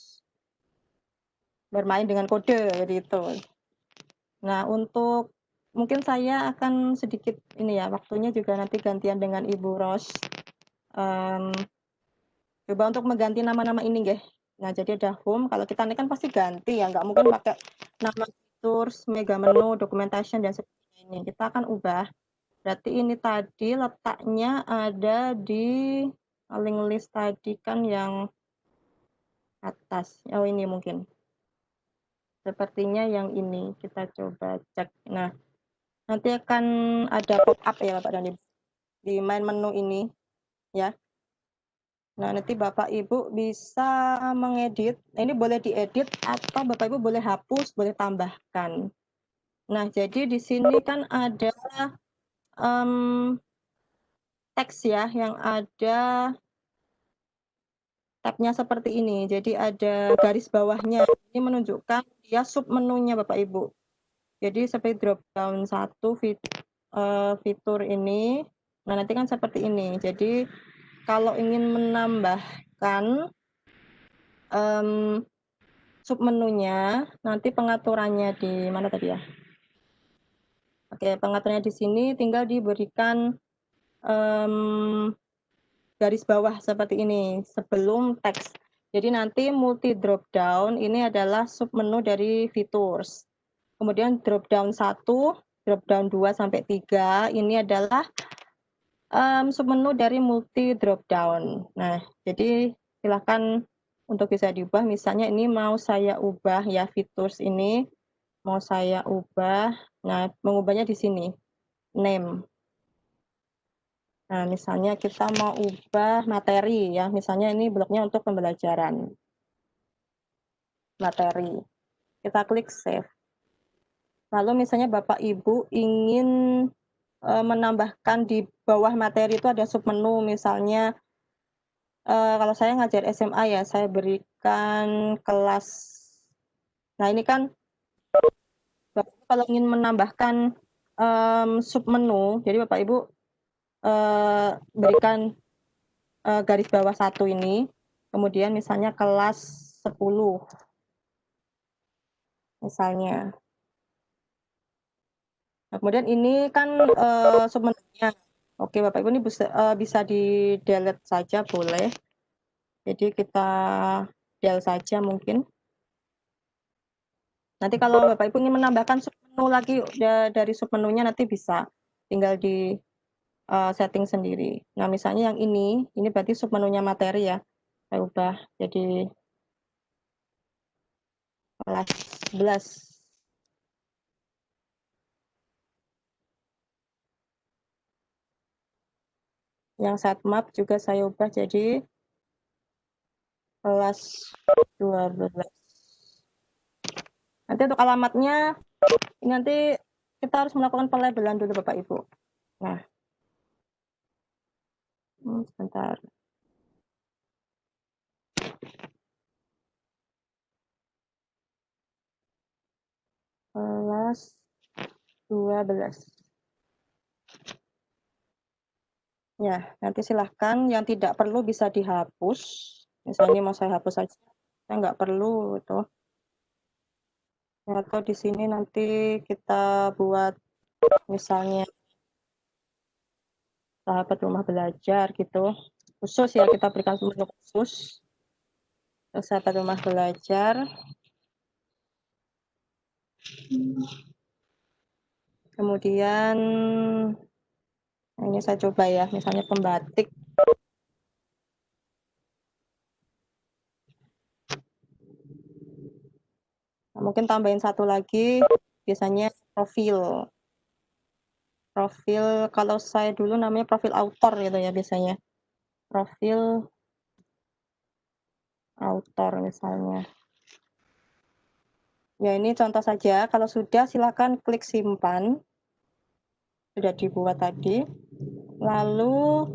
bermain dengan kode gitu. Nah, untuk mungkin saya akan sedikit ini ya, waktunya juga nanti gantian dengan Ibu Ros. Coba untuk mengganti nama-nama ini nggih. Nah, jadi ada home, kalau kita ini kan pasti ganti ya, nggak mungkin pakai nama fitur, mega menu, documentation, dan sebagainya ini. Kita akan ubah. Berarti ini tadi letaknya ada di link list tadi kan yang atas. Oh, ini mungkin. Sepertinya yang ini. Kita coba cek. Nah, nanti akan ada pop-up ya Bapak dan Ibu. Di main menu ini. Ya. Nah, nanti Bapak Ibu bisa mengedit. Ini boleh diedit atau Bapak Ibu boleh hapus, boleh tambahkan. Nah, jadi di sini kan ada teks ya yang ada tabnya seperti ini. Jadi ada garis bawahnya. Ini menunjukkan dia sub menunya Bapak Ibu. Jadi seperti drop down satu fitur ini. Nah, nanti kan seperti ini. Jadi kalau ingin menambahkan sub menunya, nanti pengaturannya di mana tadi ya? Oke, pengaturannya di sini tinggal diberikan garis bawah seperti ini sebelum teks. Jadi nanti multi drop down ini adalah sub menu dari features. Kemudian drop down 1, drop down 2 sampai 3 ini adalah sub menu dari multi drop down. Nah, jadi silakan untuk bisa diubah. Misalnya ini mau saya ubah ya features ini mau saya ubah. Nah, mengubahnya di sini name. Nah, misalnya kita mau ubah materi ya, misalnya ini bloknya untuk pembelajaran. Materi. Kita klik save. Lalu misalnya Bapak Ibu ingin menambahkan di bawah materi itu ada submenu, misalnya kalau saya ngajar SMA ya, saya berikan kelas. Nah, ini kan Bapak kalau ingin menambahkan submenu, jadi Bapak Ibu berikan garis bawah 1 ini, kemudian misalnya kelas 10 misalnya. Nah, kemudian ini kan submenunya. Oke Bapak Ibu, ini bisa di delete saja boleh. Jadi kita del saja mungkin. Nanti kalau Bapak Ibu ingin menambahkan submenu lagi dari submenunya nanti bisa tinggal di setting sendiri. Nah, misalnya yang ini berarti submenunya materi ya. Saya ubah jadi kelas 11. Yang sitemap juga saya ubah jadi kelas 12. Nanti untuk alamatnya ini nanti kita harus melakukan pelabelan dulu Bapak Ibu. Nah, sebentar. Kelas 12. Ya, nanti silahkan yang tidak perlu bisa dihapus. Misalnya mau saya hapus saja, saya nggak perlu itu. Atau di sini nanti kita buat misalnya sahabat rumah belajar gitu. Khusus ya, kita berikan menu khusus. Sahabat rumah belajar. Kemudian ini saya coba ya, misalnya pembatik. Nah, mungkin tambahin satu lagi, biasanya profil. Profil, kalau saya dulu namanya profil author gitu ya biasanya. Profil author misalnya. Ya ini contoh saja, kalau sudah silakan klik simpan. Sudah dibuat tadi. Lalu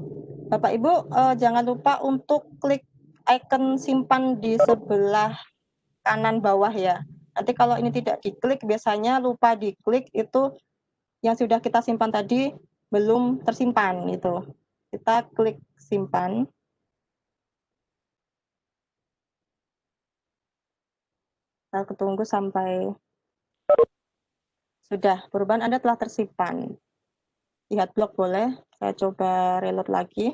Bapak Ibu jangan lupa untuk klik icon simpan di sebelah kanan bawah ya. Nanti kalau ini tidak diklik, biasanya lupa diklik itu yang sudah kita simpan tadi belum tersimpan itu. Kita klik simpan. Kita tunggu sampai sudah perubahan Anda telah tersimpan. Lihat blok boleh, saya coba reload lagi.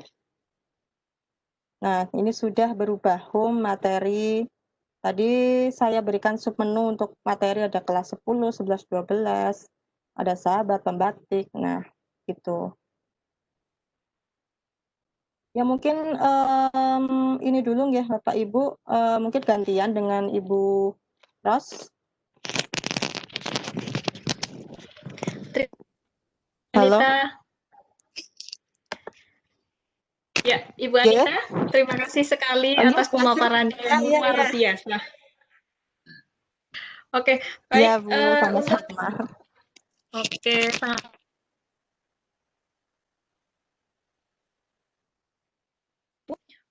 Nah, ini sudah berubah home materi. Tadi saya berikan submenu untuk materi ada kelas 10, 11, 12, ada sahabat pembatik. Nah, gitu. Ya mungkin ini dulu ya Bapak Ibu, mungkin gantian dengan Ibu Ros. Halo. Ya, Ibu Anita, terima kasih sekali atas pemaparannya yang luar biasa. Oke, baik. Ya Bu, sama-sama. Oke,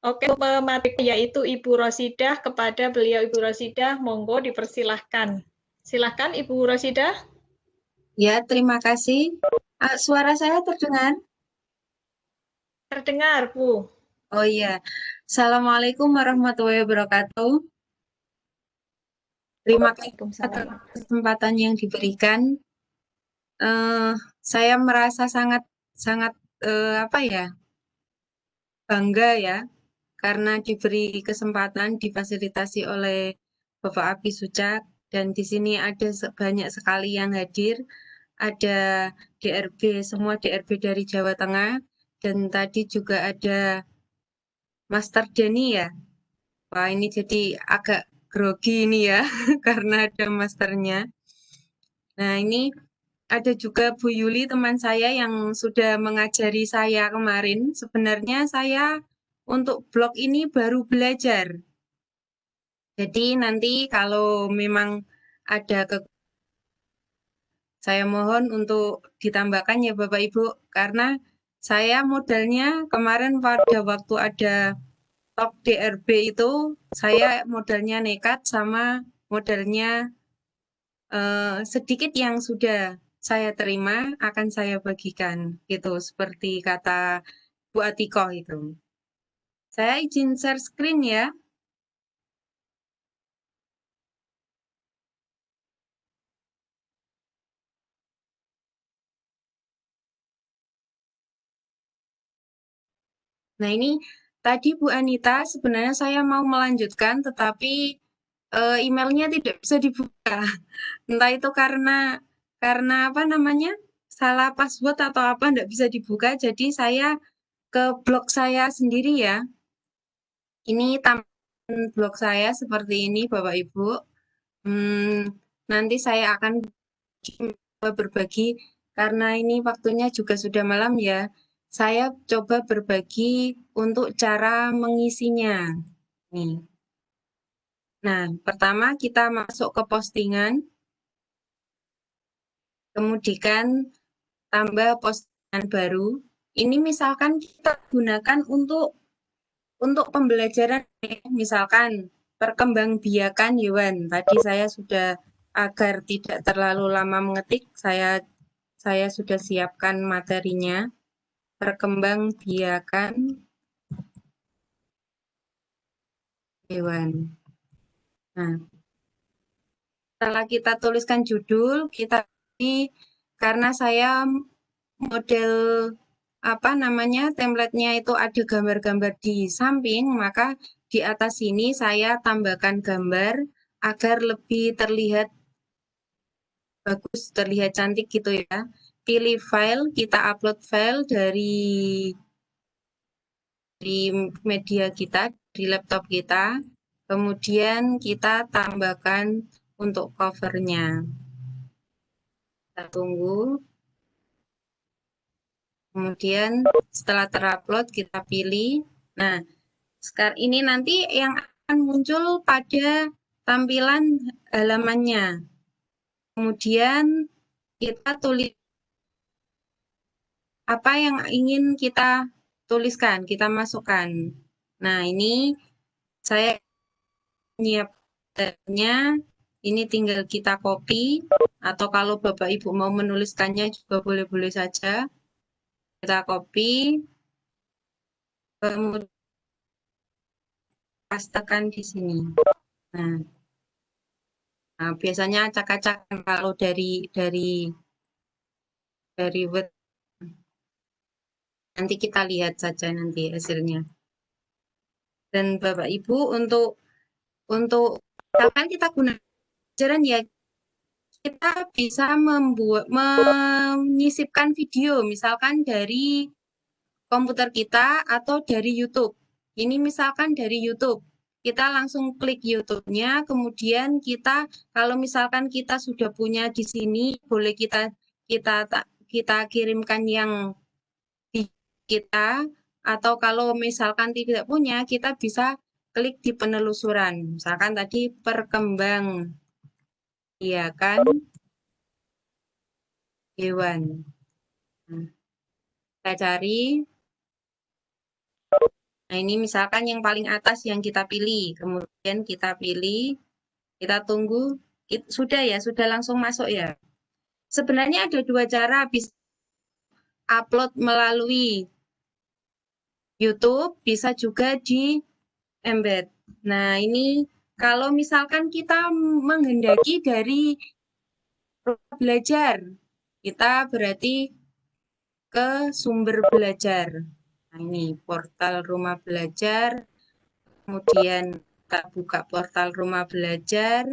Oke, pemateri yaitu Ibu Rosidah. Kepada beliau Ibu Rosidah, monggo dipersilahkan. Silahkan Ibu Rosidah. Ya, terima kasih. Suara saya terdengar? Terdengar, Bu. Oh iya. Assalamualaikum warahmatullahi wabarakatuh. Terima kasih atas kesempatan yang diberikan. Saya merasa sangat apa ya, bangga ya, karena diberi kesempatan difasilitasi oleh Bapak Abi Sucak, dan di sini ada banyak sekali yang hadir. Ada DRB, semua DRB dari Jawa Tengah, dan tadi juga ada Master Denny ya. Wah, ini jadi agak grogi ini ya, karena ada masternya. Nah, ini ada juga Bu Yuli, teman saya yang sudah mengajari saya kemarin. Sebenarnya saya untuk blog ini baru belajar. Jadi nanti kalau memang ada saya mohon untuk ditambahkan ya Bapak Ibu, karena saya modalnya kemarin pada waktu ada top DRB itu, saya modalnya nekat sama modalnya sedikit yang sudah saya terima akan saya bagikan, gitu, seperti kata Bu Atikoh itu. Saya izin share screen ya. Nah, ini tadi Bu Anita, sebenarnya saya mau melanjutkan, tetapi emailnya tidak bisa dibuka. Entah itu karena apa namanya, salah password atau apa, tidak bisa dibuka. Jadi saya ke blog saya sendiri ya. Ini tampilan blog saya seperti ini, Bapak Ibu. Nanti saya akan berbagi, karena ini waktunya juga sudah malam ya. Saya coba berbagi untuk cara mengisinya. Nih. Nah, pertama kita masuk ke postingan, kemudian tambah postingan baru. Ini misalkan kita gunakan untuk pembelajaran, misalkan perkembangbiakan hewan. Tadi saya sudah, agar tidak terlalu lama mengetik, saya sudah siapkan materinya. Perkembangbiakan hewan. Nah, setelah kita tuliskan judul, kita ini karena saya model apa namanya, template-nya itu ada gambar-gambar di samping, maka di atas sini saya tambahkan gambar agar lebih terlihat bagus, terlihat cantik gitu ya. Pilih file, kita upload file dari media kita, di laptop kita. Kemudian kita tambahkan untuk covernya. Kita tunggu. Kemudian setelah terupload kita pilih. Nah, sekarang ini nanti yang akan muncul pada tampilan halamannya. Kemudian kita tulis apa yang ingin kita tuliskan, kita masukkan. Nah, ini saya menyiapkannya, ini tinggal kita copy, atau kalau Bapak Ibu mau menuliskannya juga boleh-boleh saja. Kita copy, kemudian pastekan di sini. Nah, biasanya acak-acakan kalau dari Word. Nanti kita lihat saja nanti hasilnya. Dan Bapak Ibu untuk misalkan kita gunakan pelajaran ya, kita bisa menyisipkan video misalkan dari komputer kita atau dari YouTube. Ini misalkan dari YouTube, kita langsung klik YouTube-nya, kemudian kita kalau misalkan kita sudah punya di sini, boleh kita kirimkan yang di kita, atau kalau misalkan tidak punya, kita bisa klik di penelusuran. Misalkan tadi perkembangbiakan hewan. Kita cari. Nah, ini misalkan yang paling atas yang kita pilih, kemudian kita pilih, kita tunggu, sudah ya, sudah langsung masuk ya. Sebenarnya ada dua cara, bisa upload melalui YouTube, bisa juga di embed. Nah, ini kalau misalkan kita menghendaki dari rumah belajar, kita berarti ke sumber belajar. Nah, ini portal rumah belajar, kemudian kita buka portal rumah belajar,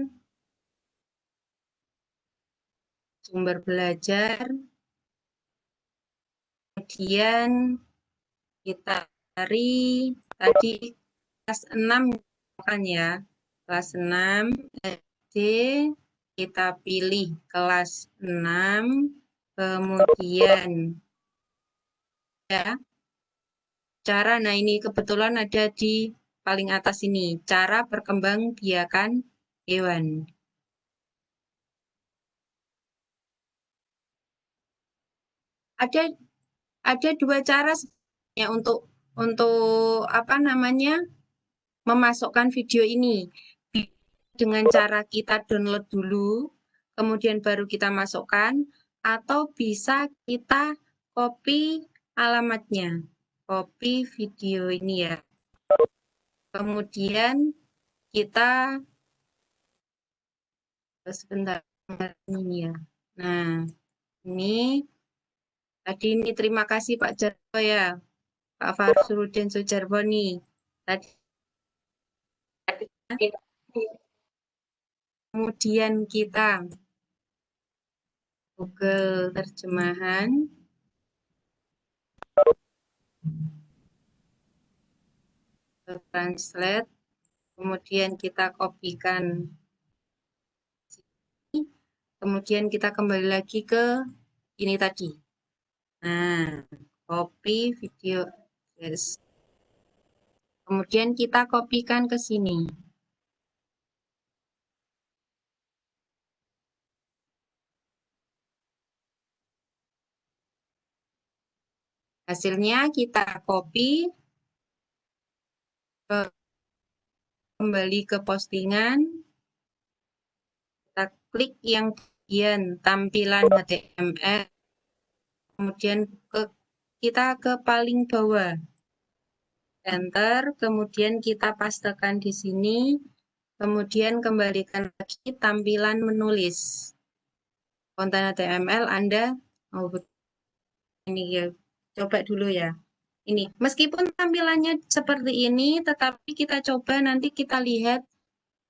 sumber belajar, kemudian kita cari tadi kelas 6 kan ya, kelas 6 SD, kita pilih kelas 6, kemudian ya, cara, nah ini kebetulan ada di paling atas ini, cara perkembangbiakan hewan. Ada dua cara sebenarnya untuk apa namanya memasukkan video ini. Dengan cara kita download dulu, kemudian baru kita masukkan, atau bisa kita copy alamatnya, copy video ini ya. Kemudian kita sebentar ini ya. Nah, ini tadi ini terima kasih Pak Jarwo ya, Pak Farsrudin Sujarwo nih. Tadi kemudian kita Google terjemahan, translate, kemudian kita kopikan, kemudian kita kembali lagi ke ini tadi. Nah, copy video, yes. Kemudian kita kopikan ke sini. Hasilnya kita copy, kembali ke postingan, kita klik yang bagian tampilan HTML, kemudian kita ke paling bawah, enter, kemudian kita pastekan di sini, kemudian kembalikan lagi tampilan menulis. Konten HTML Anda mau ini ya, coba dulu ya. Ini, meskipun tampilannya seperti ini, tetapi kita coba nanti kita lihat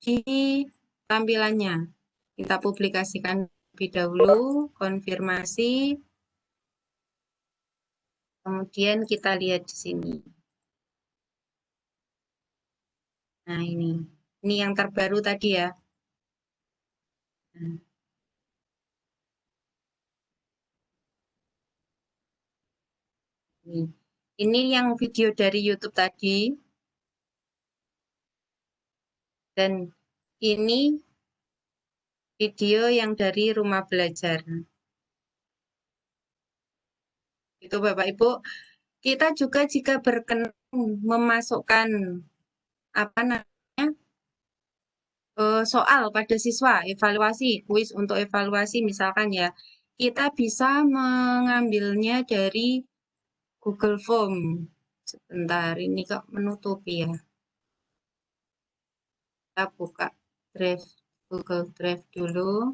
di tampilannya. Kita publikasikan lebih dahulu, konfirmasi, kemudian kita lihat di sini. Nah, ini yang terbaru tadi ya. Nah. Ini yang video dari YouTube tadi. Dan ini video yang dari rumah belajar. Itu Bapak Ibu, kita juga jika berkenan memasukkan apa namanya soal pada siswa, evaluasi, kuis untuk evaluasi misalkan ya, kita bisa mengambilnya dari Google Form. Sebentar, ini kok menutupi ya. Kita buka Drive, Google Drive dulu.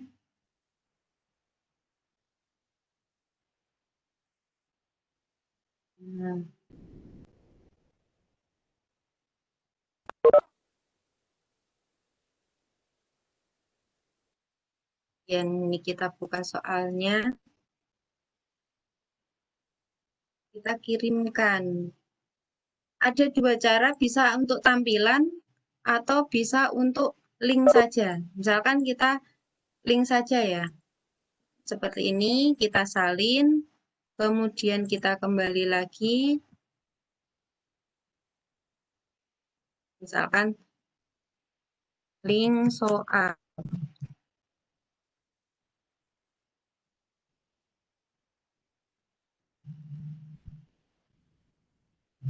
Nah. Yang ini kita buka soalnya. Kita kirimkan. Ada dua cara, bisa untuk tampilan atau bisa untuk link saja. Misalkan kita link saja ya. Seperti ini, kita salin, kemudian kita kembali lagi. Misalkan link soal.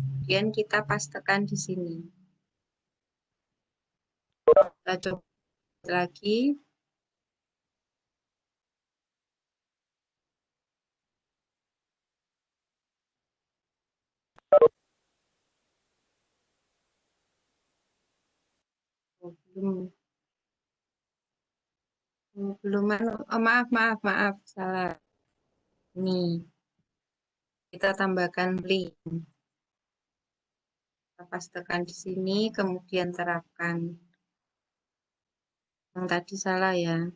Kemudian kita pastekan di sini. Kita coba lagi. Oh, belum maaf, salah. Nih, kita tambahkan link. Kita pastekan di sini, kemudian terapkan. Yang tadi salah ya.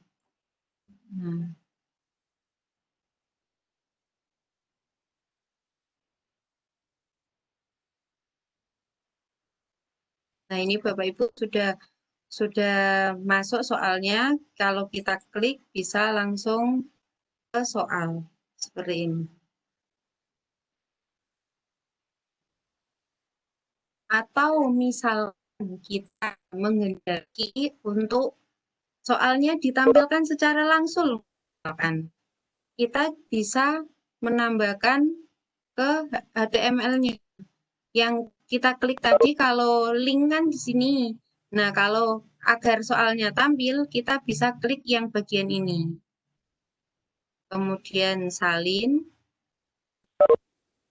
Nah, ini Bapak Ibu sudah masuk soalnya. Kalau kita klik bisa langsung ke soal seperti ini. Atau misalkan kita menghendaki untuk soalnya ditampilkan secara langsung, misalkan kita bisa menambahkan ke HTML-nya. Yang kita klik tadi kalau link kan di sini. Nah, kalau agar soalnya tampil, kita bisa klik yang bagian ini. Kemudian salin.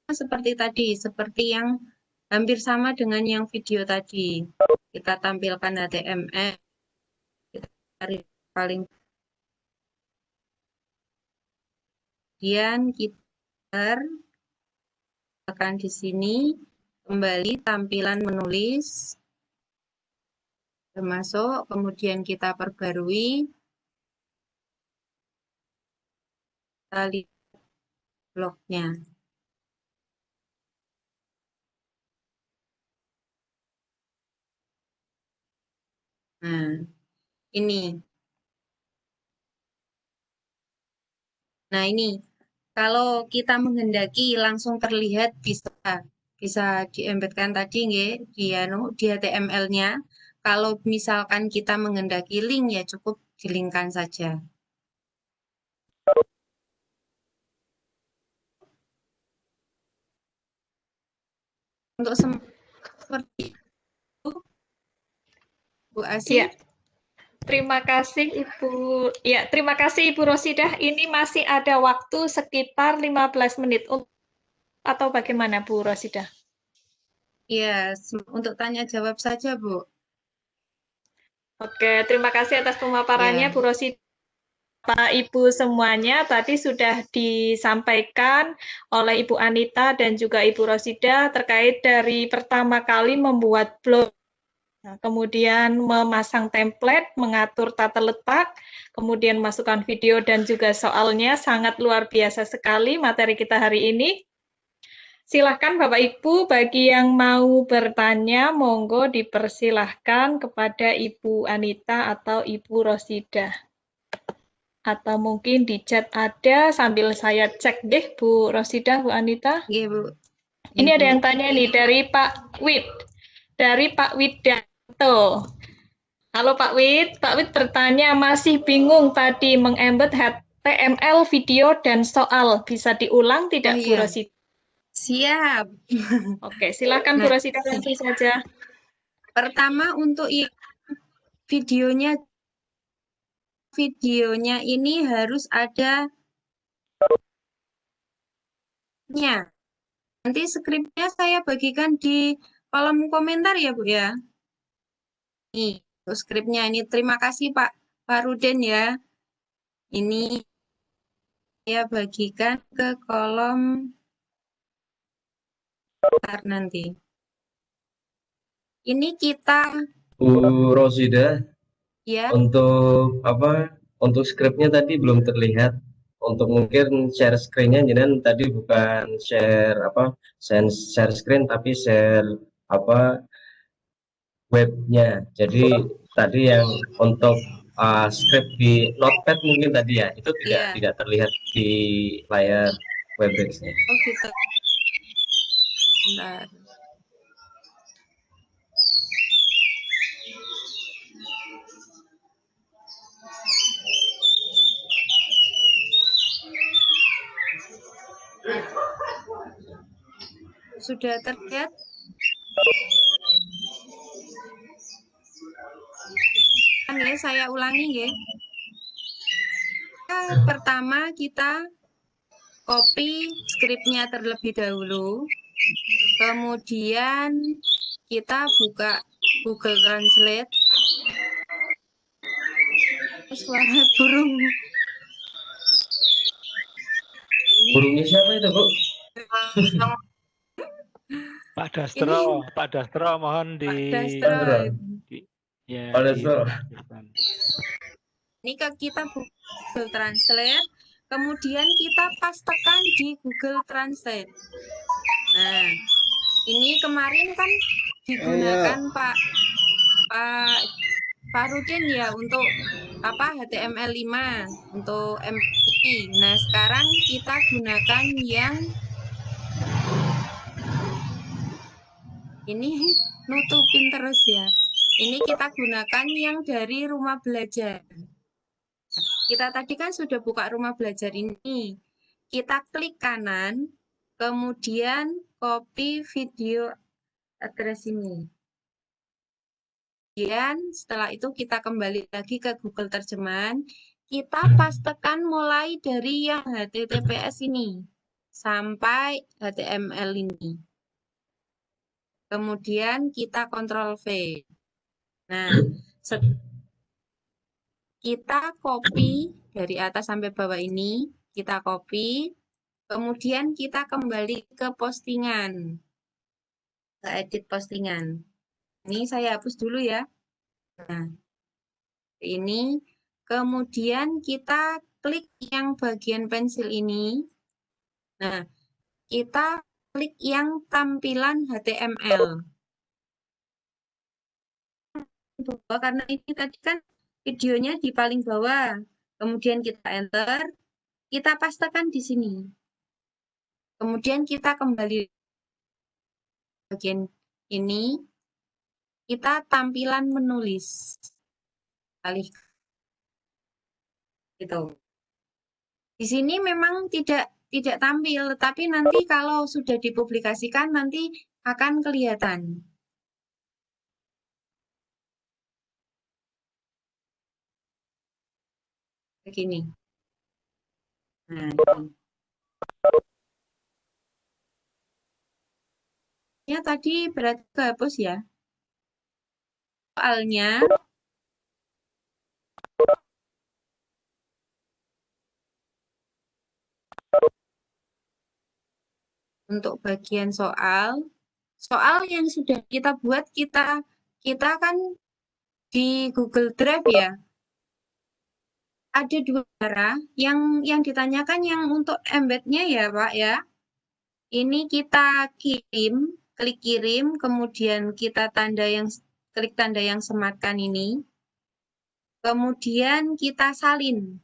Seperti tadi, seperti yang hampir sama dengan yang video tadi. Kita tampilkan HTML. Kita tarik paling. Kemudian kita tekan di sini. Kembali tampilan menulis. Masuk, kemudian kita perbarui. Kita lihat blognya. Nah, ini. Nah, ini. Kalau kita menghendaki langsung terlihat bisa diembedkan tadi nggih di HTML-nya. Kalau misalkan kita menghendaki link ya cukup dilingkan saja. Untuk seperti itu, Bu Asi. Ya. Terima kasih Ibu Rosidah. Ini masih ada waktu sekitar 15 menit atau bagaimana Bu Rosidah? Iya, untuk tanya jawab saja, Bu. Oke, terima kasih atas pemaparannya Bu Rosidah. Bapak Ibu semuanya tadi sudah disampaikan oleh Ibu Anita dan juga Ibu Rosida terkait dari pertama kali membuat blog, kemudian memasang template, mengatur tata letak, kemudian masukkan video dan juga soalnya. Sangat luar biasa sekali materi kita hari ini. Silahkan Bapak Ibu, bagi yang mau bertanya, monggo dipersilahkan kepada Ibu Anita atau Ibu Rosida. Atau mungkin di chat ada, sambil saya cek deh Bu Rosida, Bu Anita. Iya, Bu. Ini ada yang tanya nih dari Pak Wid. Dari Pak Widanto. Halo Pak Wid bertanya, masih bingung tadi mengembed HTML video dan soal. Bisa diulang tidak Bu Rosida? Siap. Oke, silakan Bu Rosida langsung saja. Pertama untuk videonya ini harus ada nanti skripnya saya bagikan di kolom komentar ya Bu ya. Nih, skripnya ini terima kasih Pak Faruden ya. Ini saya bagikan ke kolom komentar nanti. Ini kita Bu Rosida, ya. Untuk skripnya tadi belum terlihat. Untuk mungkin share screen-nya jangan tadi bukan share screen tapi share webnya. Jadi tadi yang untuk script di notepad mungkin tadi ya itu tidak terlihat di layar Webex-nya. Oh gitu. Bentar. Sudah terlihat Ya, saya ulangi ya. Pertama kita copy skripnya terlebih dahulu. Kemudian kita buka Google Translate. Suara burung. Burungnya siapa itu, Bu? Pak Dastro mohon Pak Dastro. Ya, Pak Dastro. Ini kita Google Translate, kemudian kita pastekan di Google Translate. Nah, ini kemarin kan digunakan Pak Rudin ya untuk HTML5 untuk MPI. Nah, sekarang kita gunakan yang ini nutupin terus ya. Ini kita gunakan yang dari rumah belajar. Kita tadi kan sudah buka rumah belajar ini. Kita klik kanan, kemudian copy video address ini. Kemudian setelah itu kita kembali lagi ke Google Terjemahan. Kita pastekan mulai dari yang HTTPS ini sampai HTML ini. Kemudian kita Ctrl V. Nah, kita copy dari atas sampai bawah ini, kita copy, kemudian kita kembali ke postingan, ke edit postingan. Ini saya hapus dulu ya. Nah, ini, kemudian kita klik yang bagian pensil ini. Nah, kita klik yang tampilan HTML. Karena ini tadi kan videonya di paling bawah, kemudian kita enter, kita pastekan di sini. Kemudian kita kembali bagian ini, kita tampilan menulis. Alih gitu. Di sini memang tidak tampil, tapi nanti kalau sudah dipublikasikan nanti akan kelihatan. Begini. Nah, ini. Ya, tadi berarti kehapus ya. Soalnya untuk bagian soal yang sudah kita buat kita kan di Google Drive ya. Ada dua cara yang ditanyakan yang untuk embed-nya ya Pak ya. Ini kita kirim, klik kirim, kemudian kita klik tanda yang sematkan ini. Kemudian kita salin.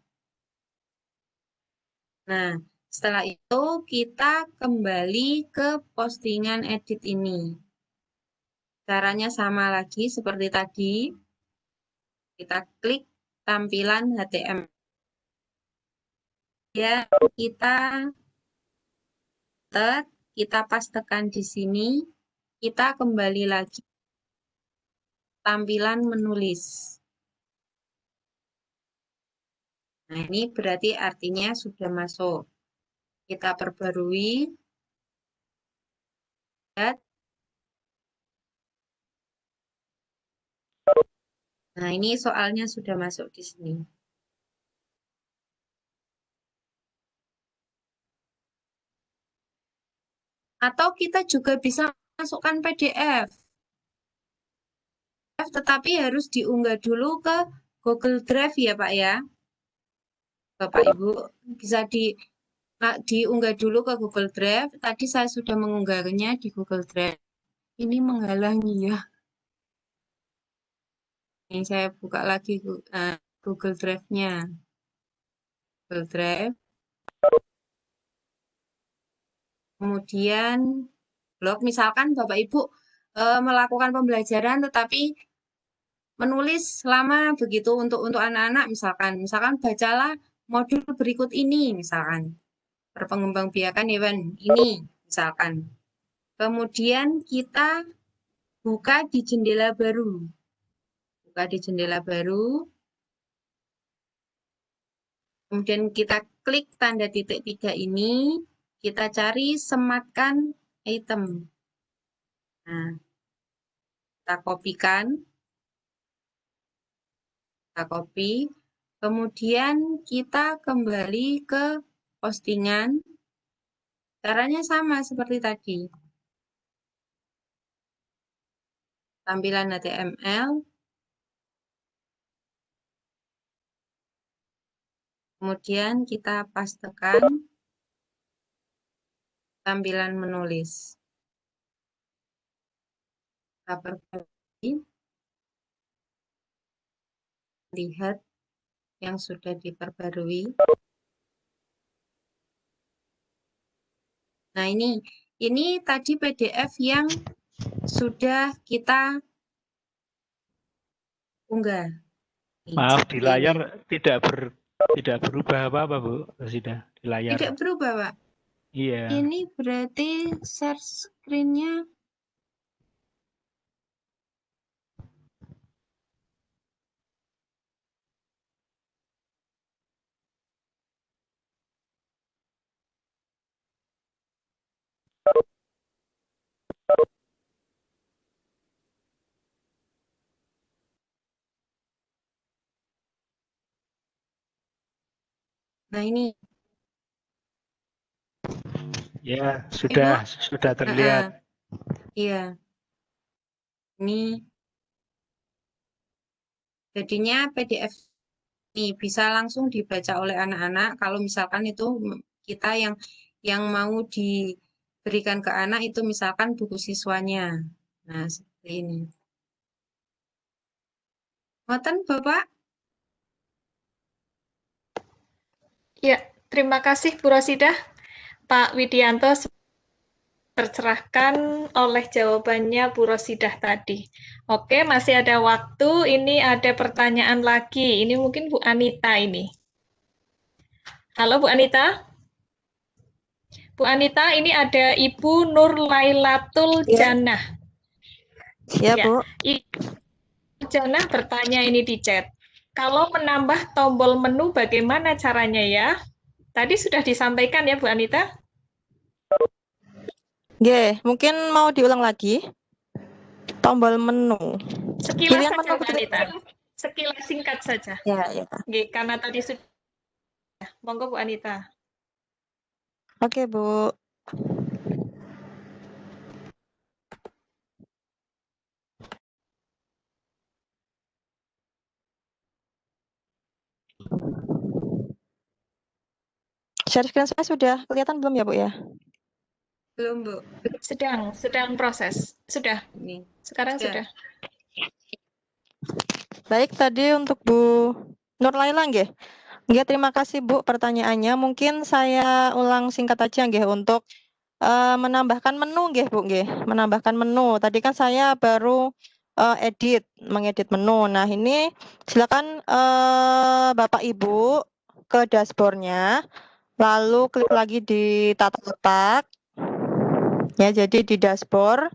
Nah, setelah itu kita kembali ke postingan edit ini. Caranya sama lagi seperti tadi. Kita klik tampilan HTML. Ya, kita pastekan di sini. Kita kembali lagi tampilan menulis. Nah, ini berarti artinya sudah masuk. Kita perbarui. Nah, ini soalnya sudah masuk di sini. Atau kita juga bisa masukkan PDF. Tetapi harus diunggah dulu ke Google Drive ya Pak ya. Bapak Ibu bisa diunggah dulu ke Google Drive. Tadi saya sudah mengunggahnya di Google Drive. Ini menghalangi ya. Ini saya buka lagi Google Drive-nya. Google Drive. Kemudian blog, misalkan Bapak Ibu melakukan pembelajaran tetapi menulis lama begitu untuk anak-anak misalkan bacalah modul berikut ini misalkan. Perpengembangbiakan hewan ini misalkan. Kemudian kita buka di jendela baru. Buka di jendela baru. Kemudian kita klik tanda titik 3 ini. Kita cari sematkan item. Nah, kita kopikan. Kita copy. Kemudian kita kembali ke postingan. Caranya sama seperti tadi. Tampilan HTML. Kemudian kita pastekan tampilan menulis. Kita perbaiki. Lihat yang sudah diperbarui. Nah, ini tadi PDF yang sudah kita unggah. Maaf, di Seperti layar ini. tidak berubah apa-apa, Bu Rosida, di layar. Tidak berubah, Pak. Iya. Ini berarti share screen-nya nah ini. Ya, sudah terlihat. Iya. Ini jadinya PDF ini bisa langsung dibaca oleh anak-anak kalau misalkan itu kita yang mau diberikan ke anak itu misalkan buku siswanya. Nah, seperti ini. Ngoten, Bapak? Ya, terima kasih Bu Rosidah. Pak Widianto tercerahkan oleh jawabannya Bu Rosidah tadi. Oke, masih ada waktu. Ini ada pertanyaan lagi. Ini mungkin Bu Anita ini. Halo Bu Anita. Bu Anita, ini ada Ibu Nur Lailatul Janah. Ya, Bu. Ibu Janah bertanya ini di chat. Kalau menambah tombol menu bagaimana caranya ya? Tadi sudah disampaikan ya Bu Anita? Oke, mungkin mau diulang lagi. Tombol menu. Sekilas Pilihan saja menu Bu Anita. Sekilas singkat saja. Ya, ya. Oke, karena tadi sudah. Monggo Bu Anita. Oke, Bu. Share screen saya sudah kelihatan belum ya, Bu ya? Belum, Bu. Sedang proses. Sudah. Ini. Sekarang sudah. Baik, tadi untuk Bu Nur Laila nggih. Nggih, terima kasih Bu pertanyaannya. Mungkin saya ulang singkat aja nggih untuk menambahkan menu nggih Bu nggih. Menambahkan menu. Tadi kan saya baru mengedit menu. Nah, ini silakan Bapak Ibu ke dashboard-nya. Lalu klik lagi di tata letak. Ya, jadi di dashboard.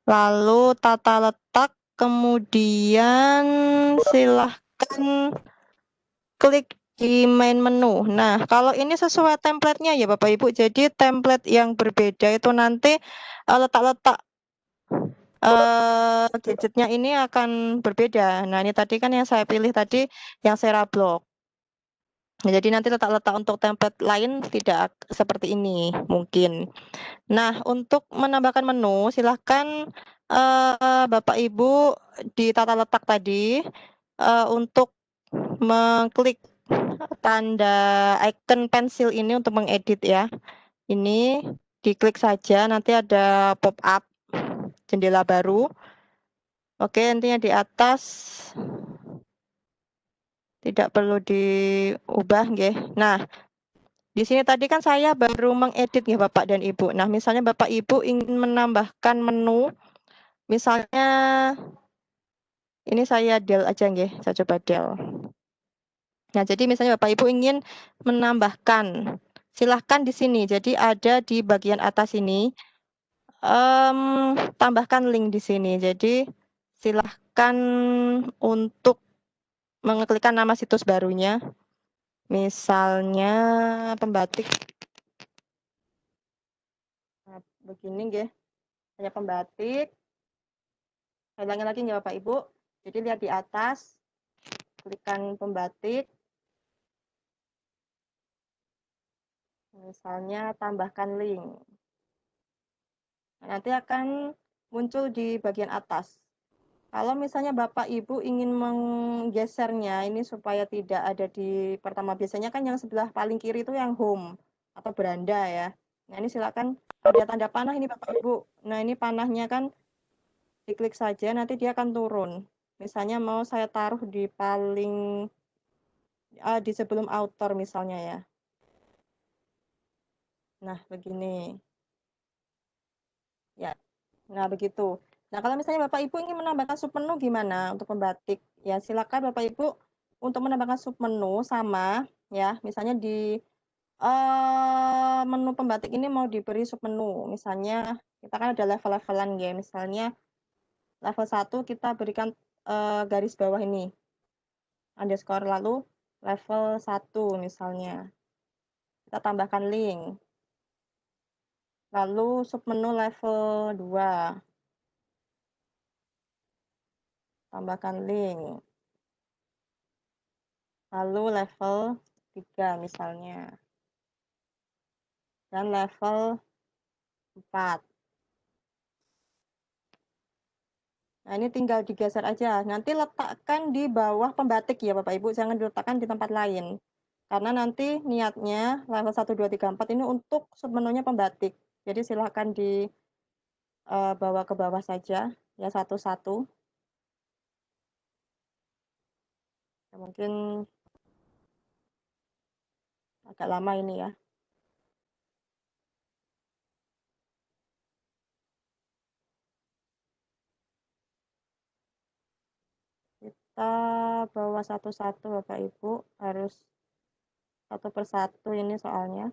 Lalu tata letak, kemudian silahkan klik di main menu. Nah, kalau ini sesuai template-nya ya Bapak Ibu. Jadi template yang berbeda itu nanti letak-letak gadgetnya ini akan berbeda. Nah, ini tadi kan yang saya pilih tadi yang Serablock. Nah, jadi nanti letak-letak untuk template lain tidak seperti ini mungkin. Nah, untuk menambahkan menu silahkan Bapak Ibu di tata letak tadi untuk mengklik tanda icon pensil ini untuk mengedit ya. Ini diklik saja, nanti ada pop up jendela baru. Oke, intinya di atas tidak perlu diubah nggih. Nah, di sini tadi kan saya baru mengedit ya Bapak dan Ibu. Nah, misalnya Bapak Ibu ingin menambahkan menu, misalnya ini saya del aja nggih, saya coba del. Nah, jadi misalnya Bapak Ibu ingin menambahkan, silahkan di sini. Jadi ada di bagian atas ini tambahkan link di sini. Jadi silahkan untuk mengeklikkan nama situs barunya. Misalnya pembatik. Nah, begini nggih. Hanya pembatik. Saya ulangi lagi nggih Bapak Ibu. Jadi lihat di atas, klikkan pembatik. Misalnya tambahkan link. Nanti akan muncul di bagian atas. Kalau misalnya Bapak Ibu ingin menggesernya ini supaya tidak ada di pertama, biasanya kan yang sebelah paling kiri itu yang home atau beranda ya. Nah ini silakan ada tanda panah ini Bapak Ibu. Nah ini panahnya kan diklik saja nanti dia akan turun. Misalnya mau saya taruh di paling di sebelum author misalnya ya. Nah begini. Ya, nah begitu. Nah, kalau misalnya Bapak Ibu ingin menambahkan submenu gimana untuk pembatik? Ya, silakan Bapak Ibu untuk menambahkan submenu sama ya. Misalnya di menu pembatik ini mau diberi submenu. Misalnya kita kan ada level-levelan ya. Misalnya level 1 kita berikan garis bawah ini. Underscore lalu level 1 misalnya. Kita tambahkan link. Lalu submenu level 2. Tambahkan link. Lalu level 3 misalnya. Dan level 4. Nah, ini tinggal digeser aja. Nanti letakkan di bawah pembatik ya Bapak Ibu, jangan diletakkan di tempat lain. Karena nanti niatnya level 1, 2, 3, 4 ini untuk submenunya pembatik. Jadi silahkan dibawa ke bawah saja ya satu-satu. Ya, mungkin agak lama ini ya. Kita bawa satu-satu Bapak Ibu, harus satu persatu ini soalnya.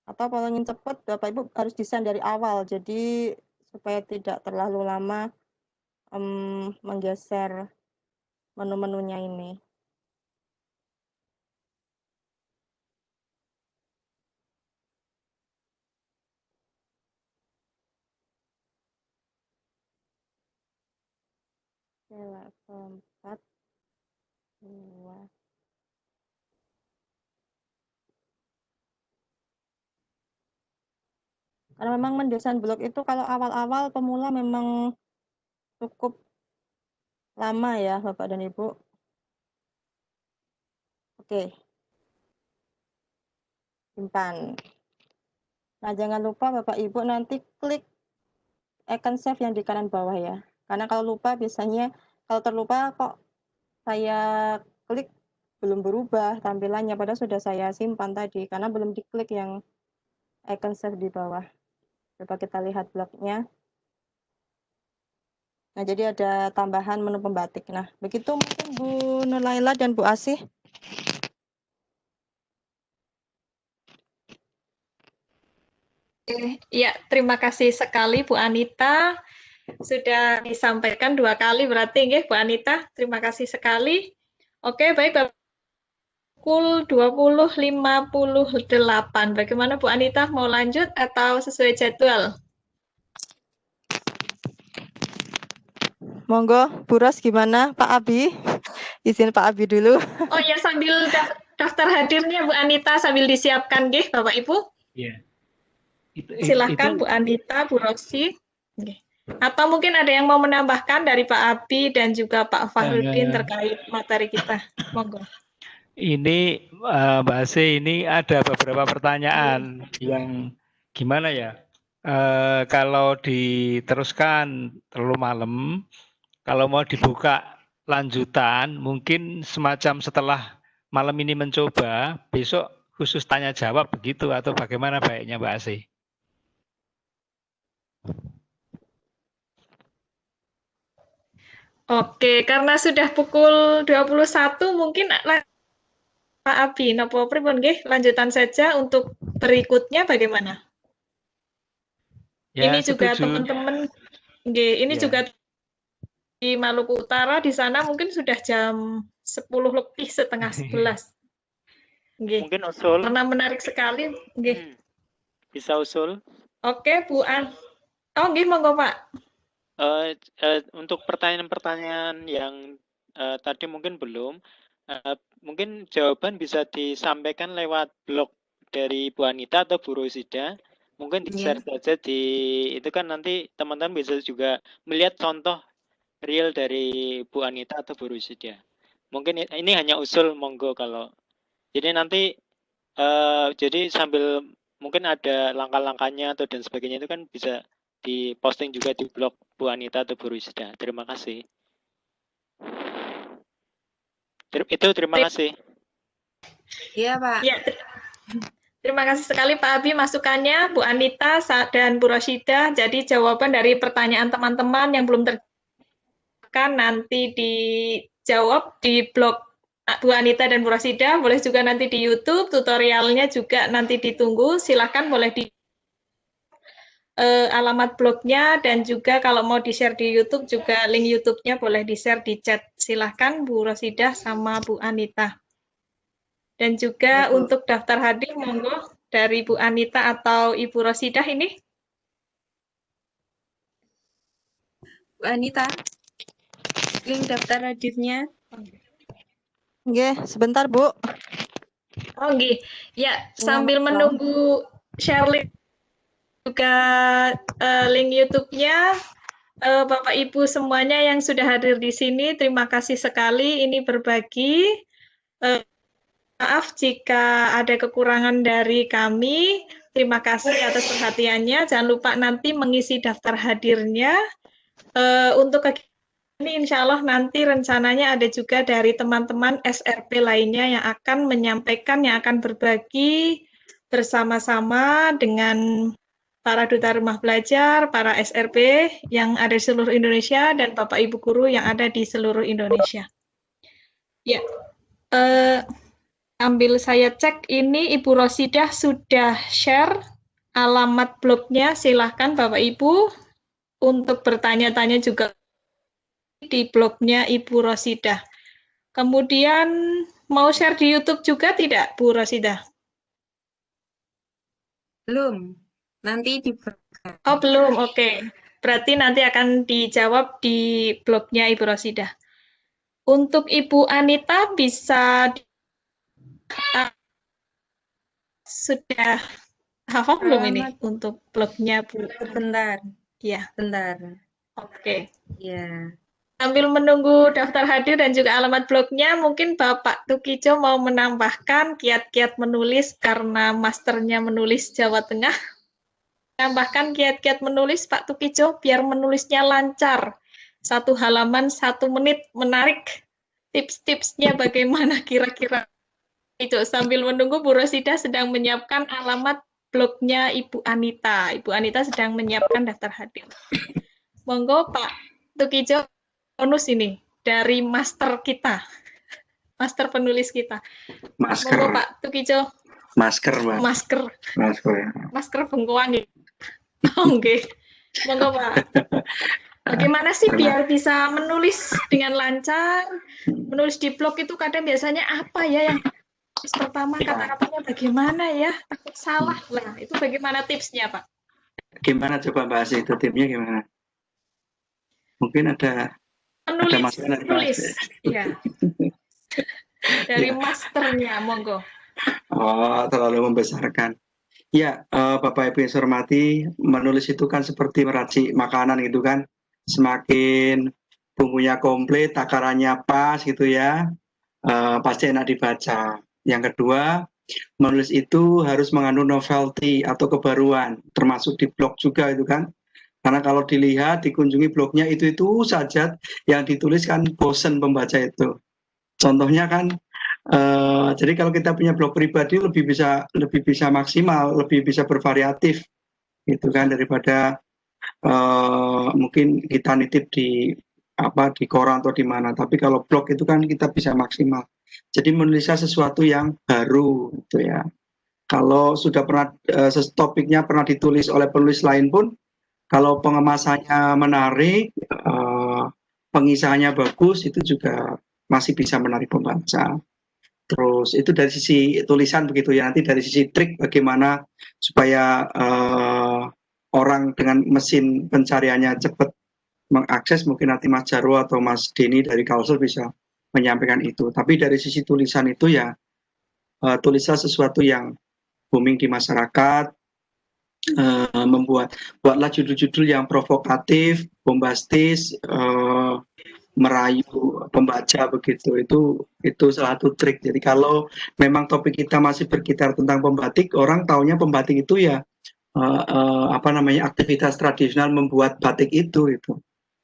Atau kalau ingin cepat Bapak Ibu harus desain dari awal, jadi supaya tidak terlalu lama menggeser menu-menunya ini. Level 4, 2. Karena memang mendesain blog itu kalau awal-awal pemula memang cukup lama ya Bapak dan Ibu. Oke. Simpan. Nah, jangan lupa Bapak Ibu nanti klik icon save yang di kanan bawah ya. Karena kalau lupa biasanya, kalau terlupa kok saya klik belum berubah tampilannya, padahal sudah saya simpan tadi, karena belum diklik yang icon save di bawah. Coba kita lihat blognya. Nah, jadi ada tambahan menu pembatik. Nah, begitu mungkin Bu Nurlaila dan Bu Asih. Ya, terima kasih sekali Bu Anita. Sudah disampaikan 2 kali berarti nggih Bu Anita. Terima kasih sekali. Oke, baik Bapak. Pukul 20.58. Bagaimana Bu Anita, mau lanjut atau sesuai jadwal? Monggo, Bu Ros gimana? Pak Abi? Izin Pak Abi dulu. Oh ya, sambil daftar hadirnya Bu Anita sambil disiapkan nggih Bapak Ibu. Iya. Silahkan Bu Anita, Bu Roksi. Atau mungkin ada yang mau menambahkan dari Pak Abi dan juga Pak Fahrudin terkait materi kita. Monggo. Ini Mbak Ase, ini ada beberapa pertanyaan yang gimana ya? Kalau diteruskan terlalu malam, kalau mau dibuka lanjutan, mungkin semacam setelah malam ini mencoba, besok khusus tanya jawab begitu atau bagaimana baiknya Mbak Ase? Oke, karena sudah pukul 21 mungkin Pak Abi, napa pripun nggih? Lanjutan saja untuk berikutnya bagaimana? Ya, Ini juga setuju. teman-teman, ini Ya. juga di Maluku Utara, di sana mungkin sudah jam 10 lebih setengah 11. Mungkin usul. Karena menarik sekali. Bisa usul. Oke, Bu An. Oh, monggo Pak. Untuk pertanyaan-pertanyaan yang tadi mungkin belum, mungkin jawaban bisa disampaikan lewat blog dari Bu Anita atau Bu Rosida. Mungkin di-share saja itu kan nanti teman-teman bisa juga melihat contoh real dari Bu Anita atau Bu Rosida. Mungkin ini hanya usul, monggo kalau. Jadi nanti jadi sambil mungkin ada langkah-langkahnya atau dan sebagainya itu kan bisa diposting juga di blog Bu Anita atau Bu Rosida. Terima kasih. Terima kasih. Iya, Pak. Ya, terima kasih sekali Pak Abi masukannya, Bu Anita dan Bu Rosida. Jadi jawaban dari pertanyaan teman-teman yang belum terjawab nanti dijawab di blog Bu Anita dan Bu Rosida. Boleh juga nanti di YouTube, tutorialnya juga nanti ditunggu. Silahkan boleh di alamat blognya, dan juga kalau mau di-share di YouTube juga link YouTube-nya boleh di-share di chat. Silahkan Bu Rosida sama Bu Anita. Dan juga untuk daftar hadir, monggo dari Bu Anita atau Ibu Rosidah ini. Bu Anita, link daftar hadirnya. Nggih, sebentar Bu. Oh nggih. Ya, sambil menunggu share link juga link YouTube-nya, Bapak Ibu semuanya yang sudah hadir di sini, terima kasih sekali ini berbagi. Maaf jika ada kekurangan dari kami. Terima kasih atas perhatiannya. Jangan lupa nanti mengisi daftar hadirnya. Untuk kegiatan ini insya Allah nanti rencananya ada juga dari teman-teman SRP lainnya yang akan menyampaikan, yang akan berbagi bersama-sama dengan para duta rumah belajar, para SRP yang ada di seluruh Indonesia, dan Bapak Ibu guru yang ada di seluruh Indonesia. Ya, ambil saya cek ini Ibu Rosidah sudah share alamat blognya. Silahkan Bapak Ibu untuk bertanya-tanya juga di blognya Ibu Rosidah. Kemudian mau share di YouTube juga tidak Bu Rosidah? Belum. Nanti di Oh belum, oke. Berarti nanti akan dijawab di blognya Ibu Rosidah. Untuk Ibu Anita bisa sudah hafal belum ini untuk blognya Bu? Bentar. Ya. Bentar. Oke. Ya. Sambil menunggu daftar hadir dan juga alamat blognya, mungkin Bapak Tukijo mau menambahkan kiat-kiat menulis karena masternya menulis Jawa Tengah. Tambahkan kiat-kiat menulis Pak Tukijo biar menulisnya lancar. 1 halaman 1 menit, menarik. Tips-tipsnya bagaimana kira-kira? Itu sambil menunggu Bu Rosida sedang menyiapkan alamat blognya Ibu Anita. Ibu Anita sedang menyiapkan daftar hadir. Monggo Pak Tukijo, bonus ini dari master kita, master penulis kita. Masker. Monggo Pak Tukijo. Masker, Pak. Masker. Masker bengkoang. Oke. Monggo Pak. Bagaimana sih biar bisa menulis dengan lancar? Menulis di blog itu kadang biasanya apa ya yang pertama kata-katanya bagaimana ya? Takut salah lah. Itu bagaimana tipsnya, Pak? Gimana coba bahas itu, tipsnya gimana? Mungkin ada menulis. Ya. Dari masternya, monggo. Oh, terlalu membesarkan. Ya, Bapak Ibu yang saya hormati, menulis itu kan seperti meracik makanan gitu kan. Semakin bumbunya komplit, takarannya pas gitu ya, pasti enak dibaca. Yang kedua, menulis itu harus mengandung novelty atau kebaruan, termasuk di blog juga itu kan. Karena kalau dilihat, dikunjungi blognya itu saja yang dituliskan bosen pembaca itu. Contohnya kan, jadi kalau kita punya blog pribadi lebih bisa maksimal, lebih bisa bervariatif, gitu kan, daripada mungkin kita nitip di koran atau di mana. Tapi kalau blog itu kan kita bisa maksimal. Jadi menulisnya sesuatu yang baru, gitu ya. Kalau sudah pernah topiknya pernah ditulis oleh penulis lain pun, Kalau pengemasannya menarik, pengisahannya bagus, itu juga masih bisa menarik pembaca. Terus itu dari sisi tulisan begitu ya. Nanti dari sisi trik bagaimana supaya orang dengan mesin pencariannya cepat mengakses, mungkin nanti Mas Jarwo atau Mas Denny dari Kalsel bisa menyampaikan itu. Tapi dari sisi tulisan itu ya, tulislah sesuatu yang booming di masyarakat, buatlah judul-judul yang provokatif, bombastis, merayu pembaca begitu. Itu salah satu trik. Jadi kalau memang topik kita masih berkitar tentang pembatik, orang taunya pembatik itu ya aktivitas tradisional membuat batik itu.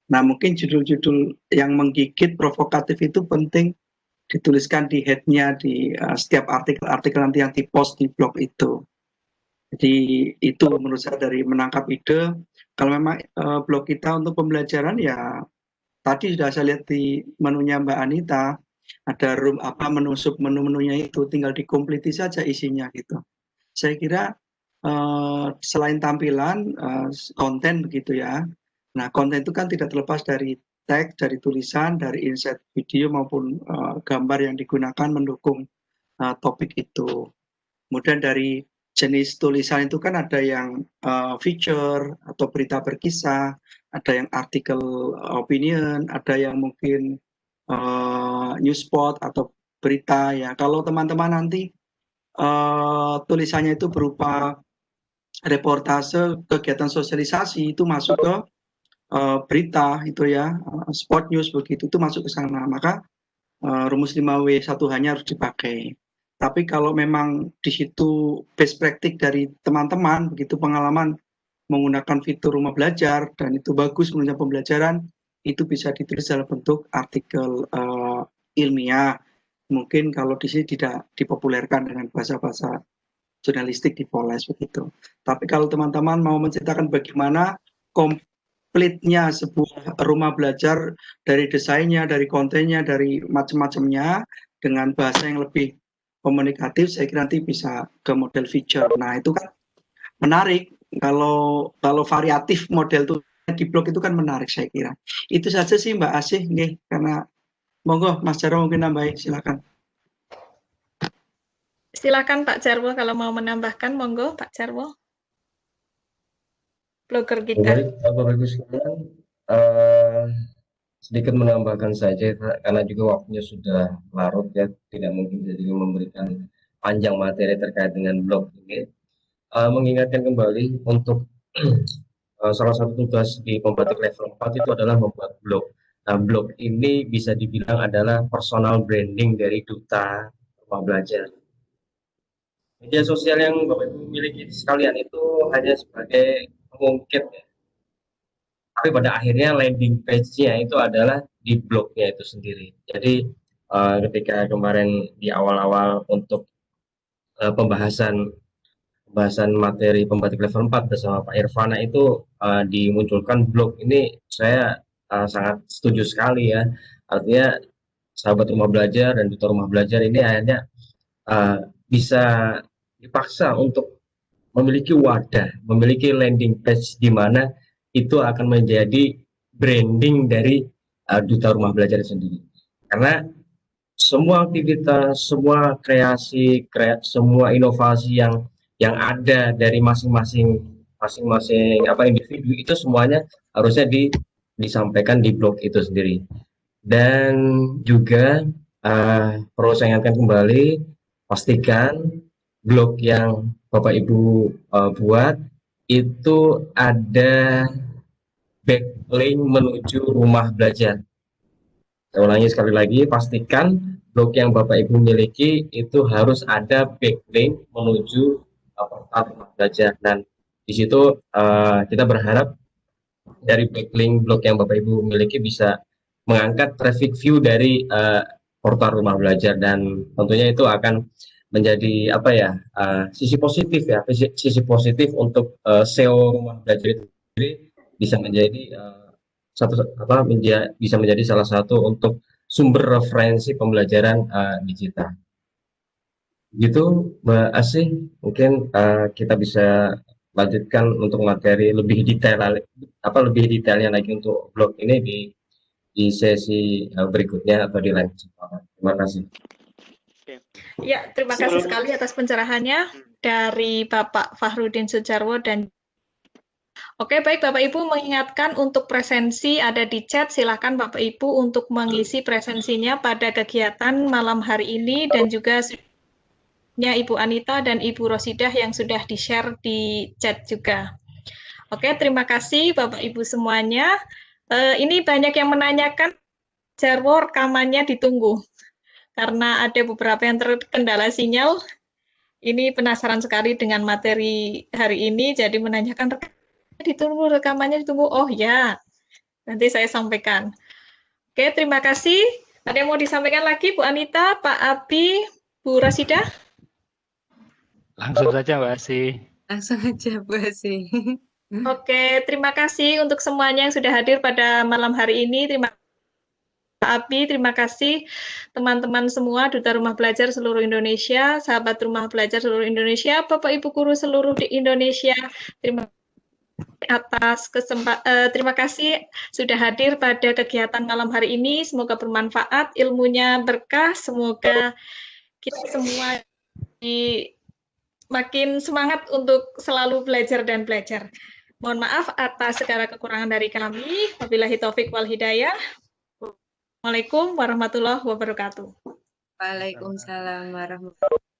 Nah, mungkin judul-judul yang menggigit, provokatif itu penting dituliskan di headnya di setiap artikel-artikel nanti yang dipost di blog itu. Jadi itu menurut saya dari menangkap ide. Kalau memang blog kita untuk pembelajaran ya tadi sudah saya lihat di menunya Mbak Anita ada menu sub menu-menunya itu tinggal dikompleti saja isinya gitu. Saya kira selain tampilan konten begitu ya. Nah, konten itu kan tidak terlepas dari teks, dari tulisan, dari inset video maupun gambar yang digunakan mendukung topik itu. Kemudian dari jenis tulisan itu kan ada yang feature atau berita berkisah, ada yang artikel opinion, ada yang mungkin news spot atau berita ya. Kalau teman-teman nanti tulisannya itu berupa reportase, kegiatan sosialisasi itu masuk ke berita itu ya, sport news begitu itu masuk ke sana. Maka rumus 5W 1H-nya harus dipakai. Tapi kalau memang di situ best practice dari teman-teman begitu pengalaman menggunakan fitur rumah belajar dan itu bagus menunjang pembelajaran, itu bisa ditulis dalam bentuk artikel ilmiah. Mungkin kalau di sini tidak dipopulerkan dengan bahasa-bahasa jurnalistik dipoles begitu. Tapi kalau teman-teman mau menceritakan bagaimana komplitnya sebuah rumah belajar dari desainnya, dari kontennya, dari macam-macamnya dengan bahasa yang lebih komunikatif, saya kira nanti bisa ke model feature. Nah, itu kan menarik. Kalau variatif model tuh di blog itu kan menarik saya kira. Itu saja sih Mbak Asih, nih, karena monggo Mas Jarwo mungkin nambahin, silakan. Silakan Pak Jarwo kalau mau menambahkan, monggo Pak Jarwo. Blogger kita. Baik, Bapak Ibu sekalian, sedikit menambahkan saja karena juga waktunya sudah larut ya, tidak mungkin jadi memberikan panjang materi terkait dengan blog ini. Mengingatkan kembali untuk salah satu tugas di pembatik level 4 itu adalah membuat blog. Nah, blog ini bisa dibilang adalah personal branding dari duta rumah belajar. Media sosial yang Bapak Ibu miliki sekalian itu hanya sebagai pengungkit ya. Tapi pada akhirnya landing page-nya itu adalah di blognya itu sendiri. Jadi ketika kemarin di awal-awal untuk pembahasan materi pembatik level 4 bersama Pak Irvana itu dimunculkan blog ini, saya sangat setuju sekali ya. Artinya sahabat rumah belajar dan duta rumah belajar ini akhirnya bisa dipaksa untuk memiliki wadah, memiliki landing page di mana itu akan menjadi branding dari duta rumah belajar sendiri. Karena semua aktivitas, semua kreasi, semua inovasi yang ada dari masing-masing individu itu semuanya harusnya disampaikan di blog itu sendiri. Dan juga perlu saya ingatkan kembali, pastikan blog yang Bapak Ibu buat itu ada backlink menuju rumah belajar. Saya ulangi sekali lagi, pastikan blog yang Bapak Ibu miliki itu harus ada backlink menuju portal rumah belajar. Dan di situ kita berharap dari backlink blog yang Bapak Ibu miliki bisa mengangkat traffic view dari portal rumah belajar, dan tentunya itu akan menjadi sisi positif ya, sisi positif untuk SEO rumah belajar itu sendiri bisa menjadi bisa menjadi salah satu untuk sumber referensi pembelajaran digital. Gitu Mbak Asih, mungkin kita bisa lanjutkan untuk materi lebih detailnya lagi untuk blog ini di sesi berikutnya atau di lain kesempatan. Terima kasih. Ya, terima kasih sekali atas pencerahannya dari Bapak Fahrudin Sujarwo dan Oke, baik Bapak Ibu mengingatkan untuk presensi ada di chat, silakan Bapak Ibu untuk mengisi presensinya pada kegiatan malam hari ini dan juga Ibu Anita dan Ibu Rosidah yang sudah di-share di chat juga. Oke, terima kasih Bapak Ibu semuanya. Ini banyak yang menanyakan Jarwo rekamannya ditunggu karena ada beberapa yang terkendala sinyal. Ini penasaran sekali dengan materi hari ini, jadi menanyakan rekamannya ditunggu. Oh ya, nanti saya sampaikan. Oke, terima kasih. Ada yang mau disampaikan lagi, Bu Anita, Pak Abi, Bu Rasidah? Langsung saja Mbak Asi. Langsung aja Bu Asi. Oke, terima kasih untuk semuanya yang sudah hadir pada malam hari ini. Terima kasih Pak Abi, terima kasih teman-teman semua, Duta Rumah Belajar seluruh Indonesia, sahabat Rumah Belajar seluruh Indonesia, Bapak Ibu Guru seluruh di Indonesia. Terima kasih sudah hadir pada kegiatan malam hari ini. Semoga bermanfaat, ilmunya berkah. Semoga kita semua makin semangat untuk selalu belajar dan belajar. Mohon maaf atas segala kekurangan dari kami. Wabillahi taufik wal hidayah. Assalamualaikum warahmatullahi wabarakatuh. Waalaikumsalam warahmatullahi wabarakatuh.